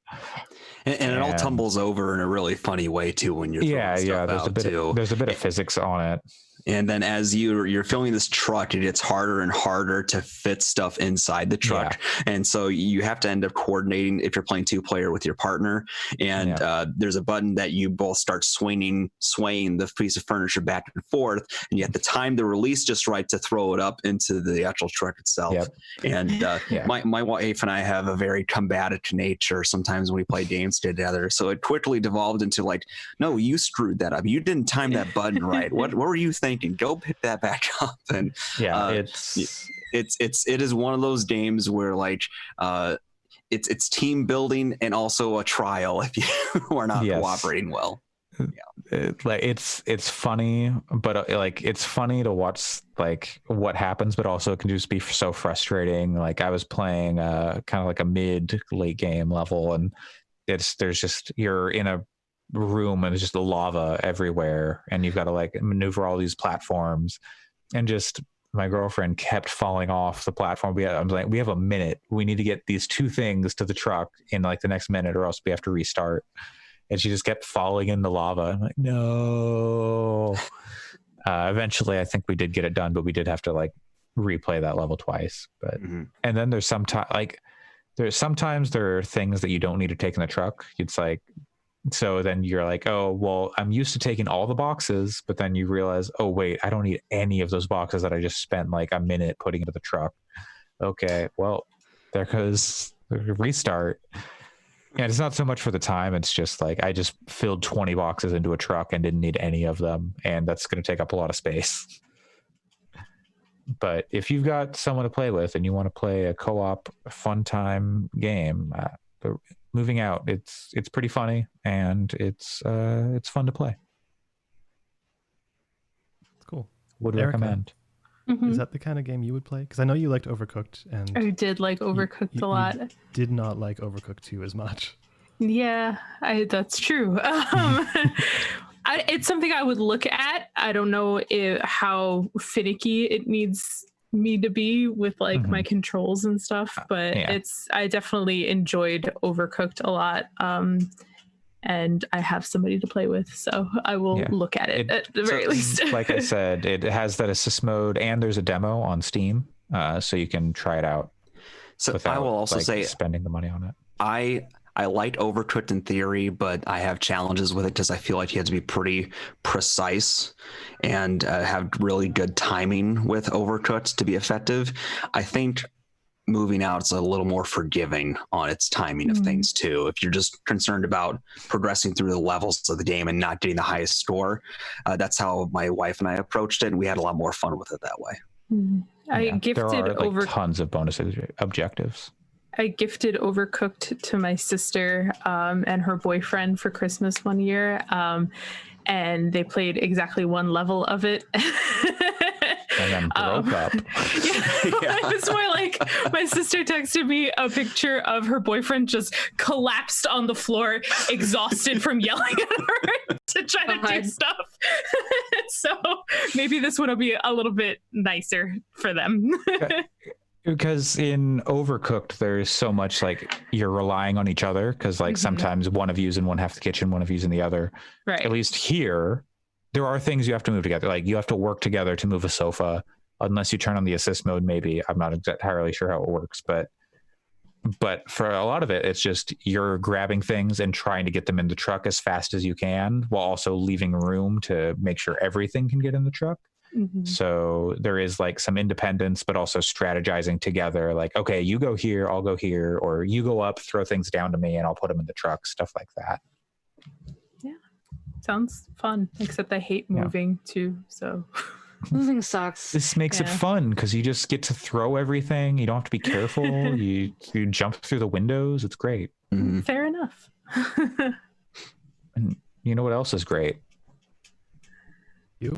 And it all tumbles over in a really funny way too when you're throwing stuff there's out a bit too. There's a bit of physics on it. And then as you're filling this truck, it gets harder and harder to fit stuff inside the truck. Yeah. And so you have to end up coordinating if you're playing 2-player with your partner. And there's a button that you both start swaying the piece of furniture back and forth. And you have to time the release just right to throw it up into the actual truck itself. Yep. And my wife and I have a very combative nature sometimes when we play games together. So it quickly devolved into like, no, you screwed that up. You didn't time that button right. What were you thinking? Go pick that back up. And it is one of those games where like it's team building and also a trial if you are not cooperating well. It's funny, but like it's funny to watch like what happens, but also it can just be so frustrating. Like I was playing kind of like a mid-late game level, and there's just you're in a room and it's just lava everywhere, and you've got to like maneuver all these platforms, and just my girlfriend kept falling off the platform. I'm like, we have a minute. We need to get these 2 things to the truck in like the next minute, or else we have to restart. And she just kept falling in the lava. I'm like, no. Eventually, I think we did get it done, but we did have to like replay that level twice. But and then there's sometimes there are things that you don't need to take in the truck. It's like, so then you're like, oh, well, I'm used to taking all the boxes, but then you realize, oh, wait, I don't need any of those boxes that I just spent like a minute putting into the truck. Okay, well, there goes the restart. And it's not so much for the time. It's just like I just filled 20 boxes into a truck and didn't need any of them. And that's going to take up a lot of space. But if you've got someone to play with and you want to play a co-op fun time game, Moving Out, it's pretty funny, and it's fun to play. It's cool. Would Erica, recommend. Is that the kind of game you would play? Because I know you liked Overcooked, and I did like Overcooked a lot. You did not like Overcooked 2 as much. Yeah, that's true. It's something I would look at. I don't know how finicky it needs me to be with like my controls and stuff, but I definitely enjoyed Overcooked a lot. And I have somebody to play with, so I will look at it at the very least. Like I said, it has that assist mode, and there's a demo on Steam, so you can try it out. So without, I will also say spending the money on it. I liked Overcooked in theory, but I have challenges with it because I feel like you have to be pretty precise and have really good timing with Overcooked to be effective. I think Moving Out is a little more forgiving on its timing of things too. If you're just concerned about progressing through the levels of the game and not getting the highest score, that's how my wife and I approached it, and we had a lot more fun with it that way. I gifted there are tons of bonus objectives. I gifted Overcooked to my sister and her boyfriend for Christmas one year, and they played exactly one level of it. And then broke up. It was more like my sister texted me a picture of her boyfriend just collapsed on the floor, exhausted from yelling at her to try to do stuff. So maybe this one will be a little bit nicer for them. Because in Overcooked, there's so much like you're relying on each other, because like sometimes one of you's in one half the kitchen, one of you's in the other. Right. At least here, there are things you have to move together. Like you have to work together to move a sofa, unless you turn on the assist mode. Maybe I'm not entirely sure how it works, but for a lot of it, it's just you're grabbing things and trying to get them in the truck as fast as you can, while also leaving room to make sure everything can get in the truck. So there is like some independence, but also strategizing together. Like, okay, you go here, I'll go here, or you go up, throw things down to me, and I'll put them in the truck. Stuff like that. Yeah, sounds fun. Except I hate moving too. So moving sucks. This makes it fun because you just get to throw everything. You don't have to be careful. you jump through the windows. It's great. Fair enough. And you know what else is great?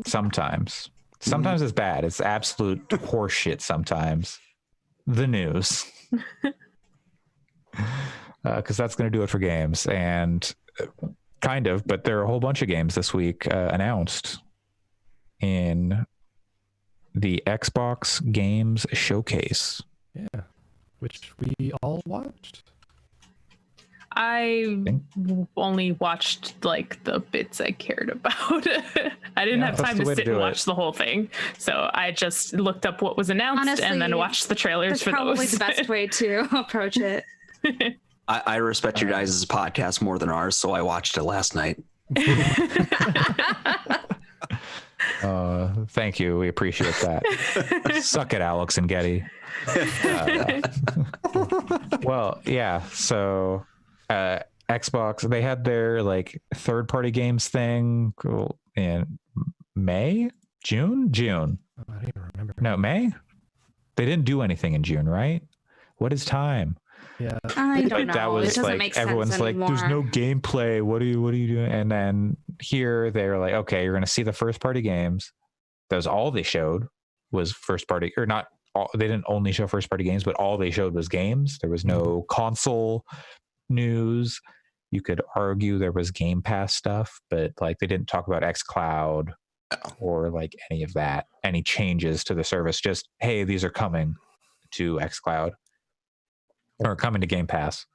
Sometimes it's bad. It's absolute horseshit sometimes. The news. Because that's going to do it for games. And kind of, but there are a whole bunch of games this week announced in the Xbox Games Showcase. Yeah, which we all watched. I only watched like the bits I cared about. I didn't have time to sit and watch the whole thing, so I just looked up what was announced. Honestly, and then watched the trailers for those. That's probably the best way to approach it. I respect your guys' podcast more than ours, so I watched it last night. Thank you. We appreciate that. Suck it, Alex and Getty. Well, yeah. So Xbox, they had their like third-party games thing in June. I don't even remember. No, May. They didn't do anything in June, right? What is time? Yeah, I don't know. That was like everyone's like, "There's no gameplay. What are you doing?" And then here they're like, "Okay, you're going to see the first party games." That was all they showed was first party, or not. They didn't only show first party games, but all they showed was games. There was no console news. You could argue there was Game Pass stuff, but like they didn't talk about xCloud or like any of that, any changes to the service. Just, hey, these are coming to xCloud or coming to Game Pass.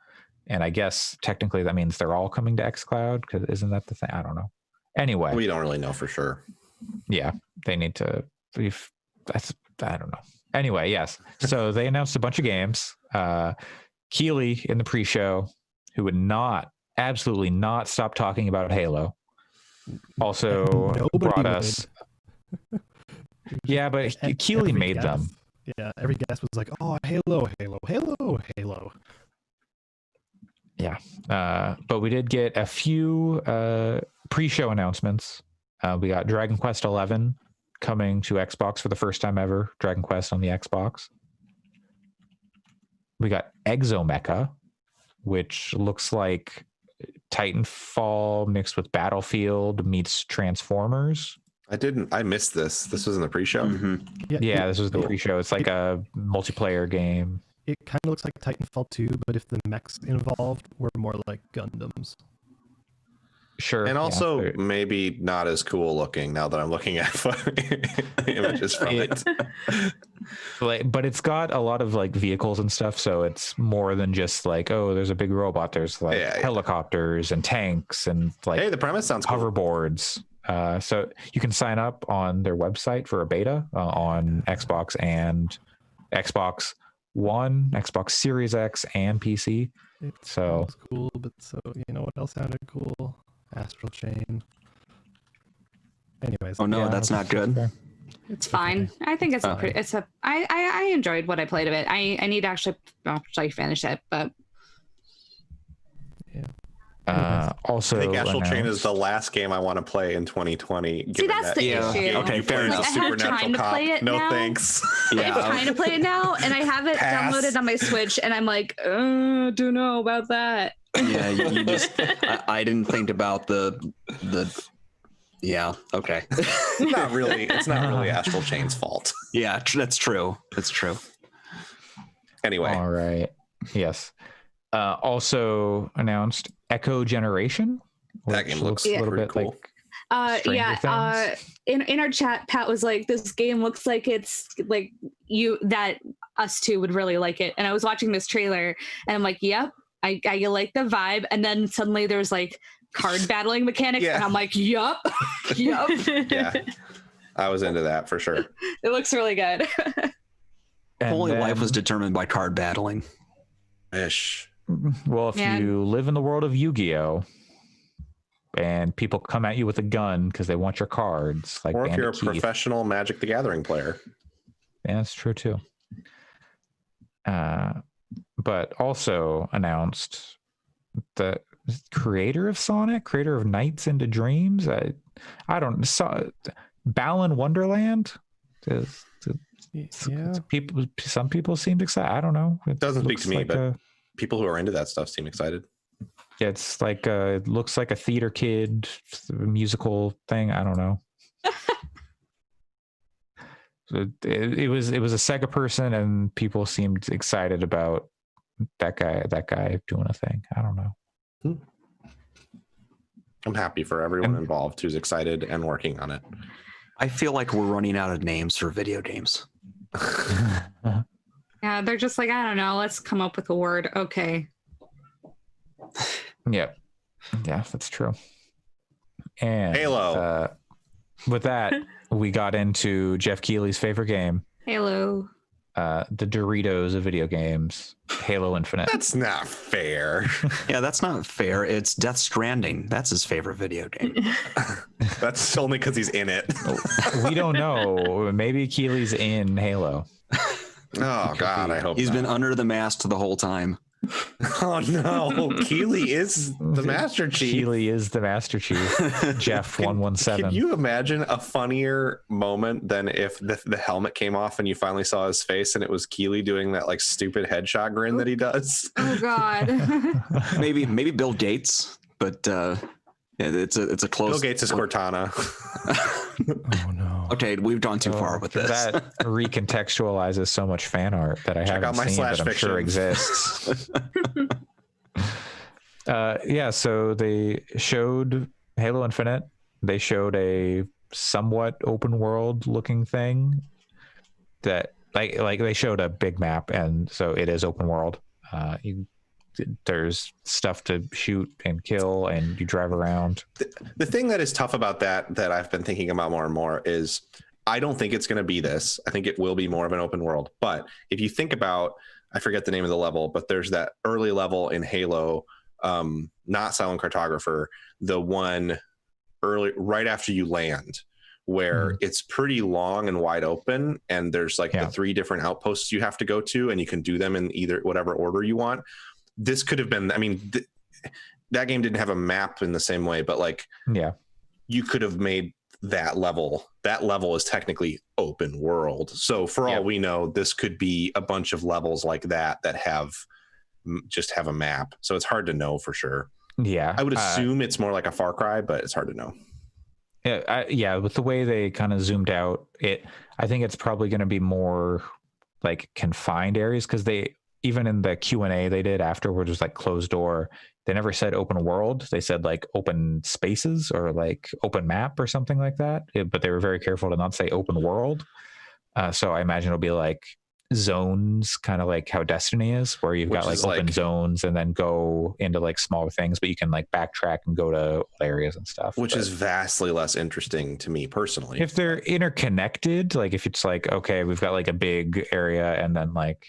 And I guess technically that means they're all coming to xCloud, because isn't that the thing? I don't know. Anyway, we don't really know for sure. Yeah, they need to. I don't know. Anyway, yes. So they announced a bunch of games. Keeley in the pre-show, who would absolutely not stop talking about Halo, also brought us. Yeah, but Keeley made them. Yeah, every guest was like, "Oh, Halo." Yeah, but we did get a few pre-show announcements. We got Dragon Quest XI coming to Xbox for the first time ever. Dragon Quest on the Xbox. We got Exomecha, which looks like Titanfall mixed with Battlefield meets Transformers. I missed this. This was in the pre-show. Mm-hmm. Yeah, this was the pre-show. It's like a multiplayer game. It kind of looks like Titanfall 2, but if the mechs involved were more like Gundams. Sure. And also maybe not as cool looking now that I'm looking at images from it. But it's got a lot of like vehicles and stuff, so it's more than just like, oh, there's a big robot. There's like helicopters and tanks and like, hey, the premise sounds cool. Hoverboards. So you can sign up on their website for a beta on Xbox and Xbox One, Xbox Series X, and PC. It so sounds cool, but so you know what else sounded cool? Astral Chain. Anyways. Oh no, that's not good. It's fine. Okay. I think it's a pretty. I enjoyed what I played of it. I need to actually finish it, but. Yeah. Also, I think Astral Chain is the last game I want to play in 2020. See, that's the issue. Okay, fair enough. I have time to play it now. No thanks. I have time to play it now, and I have it downloaded on my Switch, and I'm like, don't know about that. Yeah, you just. I didn't think about the. Yeah. Okay. Not really. It's not really Astral Chain's fault. Yeah, that's true. That's true. Anyway. All right. Yes. Also announced Echo Generation. That game looks a little bit cool. Like in our chat, Pat was like, "This game looks like it's like that us two would really like it." And I was watching this trailer, and I'm like, "Yep, I like the vibe." And then suddenly there's like card battling mechanics, and I'm like, "Yup, yup." Yeah, I was into that for sure. It looks really good. Holy life was determined by card battling. Ish. Well, if you live in the world of Yu-Gi-Oh, and people come at you with a gun because they want your cards, like, or if Bandit you're a Keith. professional Magic the Gathering player, yeah, that's true too. But also announced the creator of Sonic, creator of Nights into Dreams. I don't Balan Wonderland. Some people seemed excited. I don't know. It doesn't speak to me, but people who are into that stuff seem excited. Yeah, it's like it looks like a theater kid musical thing. I don't know. It was a Sega person, and people seemed excited about that guy doing a thing. I don't know. I'm happy for everyone involved who's excited and working on it. I feel like we're running out of names for video games. Yeah, they're just like, I don't know, let's come up with a word. Okay. Yeah, that's true. And Halo. With that, we got into Jeff Keighley's favorite game, Halo. the Doritos of video games, Halo Infinite. That's not fair. Yeah, that's not fair. It's Death Stranding. That's his favorite video game. That's only because he's in it. We don't know. Maybe Keighley's in Halo. Oh God, I hope He's not. been under the mask the whole time. Oh no, Keighley is the Master Chief. Keighley is the Master Chief. Jeff 117. Can you imagine a funnier moment than if the helmet came off and you finally saw his face and it was Keighley doing that like stupid headshot grin that he does? Oh God. maybe Bill Gates, but yeah, it's a close. Bill Gates is Cortana. Oh no. Okay, we've gone too far with this. That recontextualizes so much fan art that I haven't out my seen slash that I'm sure fiction. exists. Yeah, so they showed Halo Infinite. They showed a somewhat open world looking thing that like they showed a big map, and so it is open world. There's stuff to shoot and kill, and you drive around. The thing that is tough about that I've been thinking about more and more is I don't think it's going to be this. I think it will be more of an open world. But if you think about, I forget the name of the level, but there's that early level in Halo, not Silent Cartographer, the one early right after you land, where it's pretty long and wide open, and there's like the 3 different outposts you have to go to, and you can do them in either whatever order you want. This could have been, I mean, that game didn't have a map in the same way, but like, you could have made that level is technically open world. So for all we know, this could be a bunch of levels like that have just have a map. So it's hard to know for sure. Yeah. I would assume it's more like a Far Cry, but it's hard to know. Yeah. With the way they kind of zoomed out, I think it's probably going to be more like confined areas, because they, even in the Q&A they did afterwards, was like closed door. They never said open world. They said like open spaces or like open map or something like that. But they were very careful to not say open world. So I imagine it'll be like zones, kind of like how Destiny is, where you've got like open zones and then go into like smaller things, but you can like backtrack and go to areas and stuff. Which is vastly less interesting to me personally. If they're interconnected, like if it's like, okay, we've got like a big area, and then like,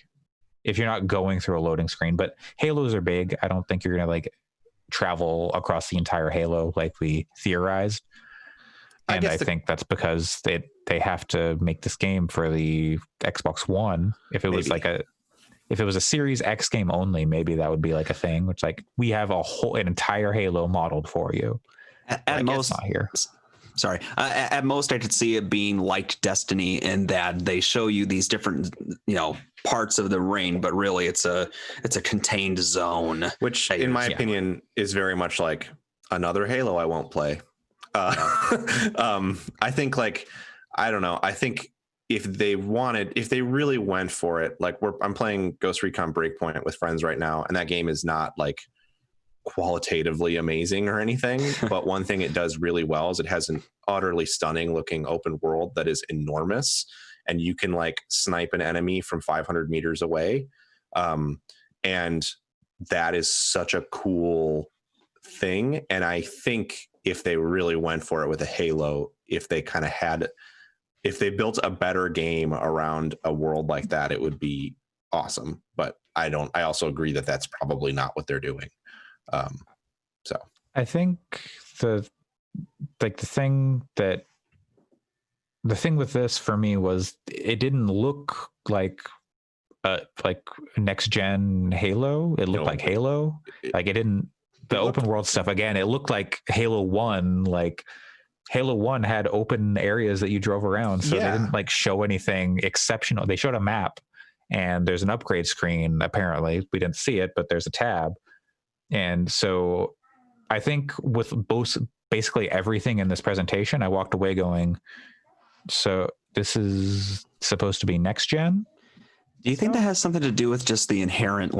if you're not going through a loading screen, but Halos are big. I don't think you're going to like travel across the entire Halo like we theorized. And I think that's because they have to make this game for the Xbox One. If it was if it was a Series X game only, maybe that would be like a thing, which like we have an entire Halo modeled for you. At most, not here. Sorry. At most, I could see it being like Destiny in that they show you these different, parts of the ring, but really it's a contained zone. Which, in my opinion, is very much like another Halo I won't play. I think I don't know. I think if they really went for it, like I'm playing Ghost Recon Breakpoint with friends right now, and that game is not like qualitatively amazing or anything, but one thing it does really well is it has an utterly stunning looking open world that is enormous, and you can like snipe an enemy from 500 meters away, and that is such a cool thing. And I think if they really went for it with a Halo, if they built a better game around a world like that, it would be awesome. But I also agree that that's probably not what they're doing. So I think the thing with this for me was it didn't look like next gen Halo. It looked like Halo. Like it didn't, the open world stuff again, it looked like Halo 1. Like Halo 1 had open areas that you drove around, so they didn't like show anything exceptional. They showed a map, and there's an upgrade screen. Apparently we didn't see it, but there's a tab. And so I think with basically everything in this presentation, I walked away going, so this is supposed to be next gen? Do you think that has something to do with just the inherent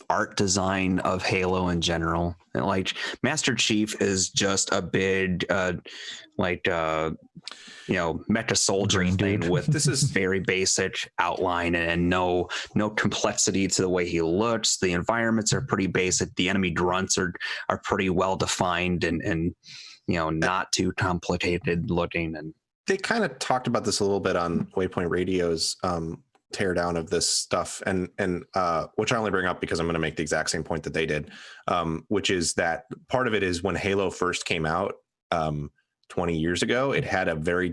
art design of Halo in general. And like Master Chief is just a big Mecha Soldier Green thing dude. with this is very basic outline and no complexity to the way he looks. The environments are pretty basic. The enemy grunts are pretty well defined and not too complicated looking. And they kind of talked about this a little bit on Waypoint Radio's teardown of this stuff, and which I only bring up because I'm going to make the exact same point that they did, which is that part of it is when Halo first came out 20 years ago, it had a very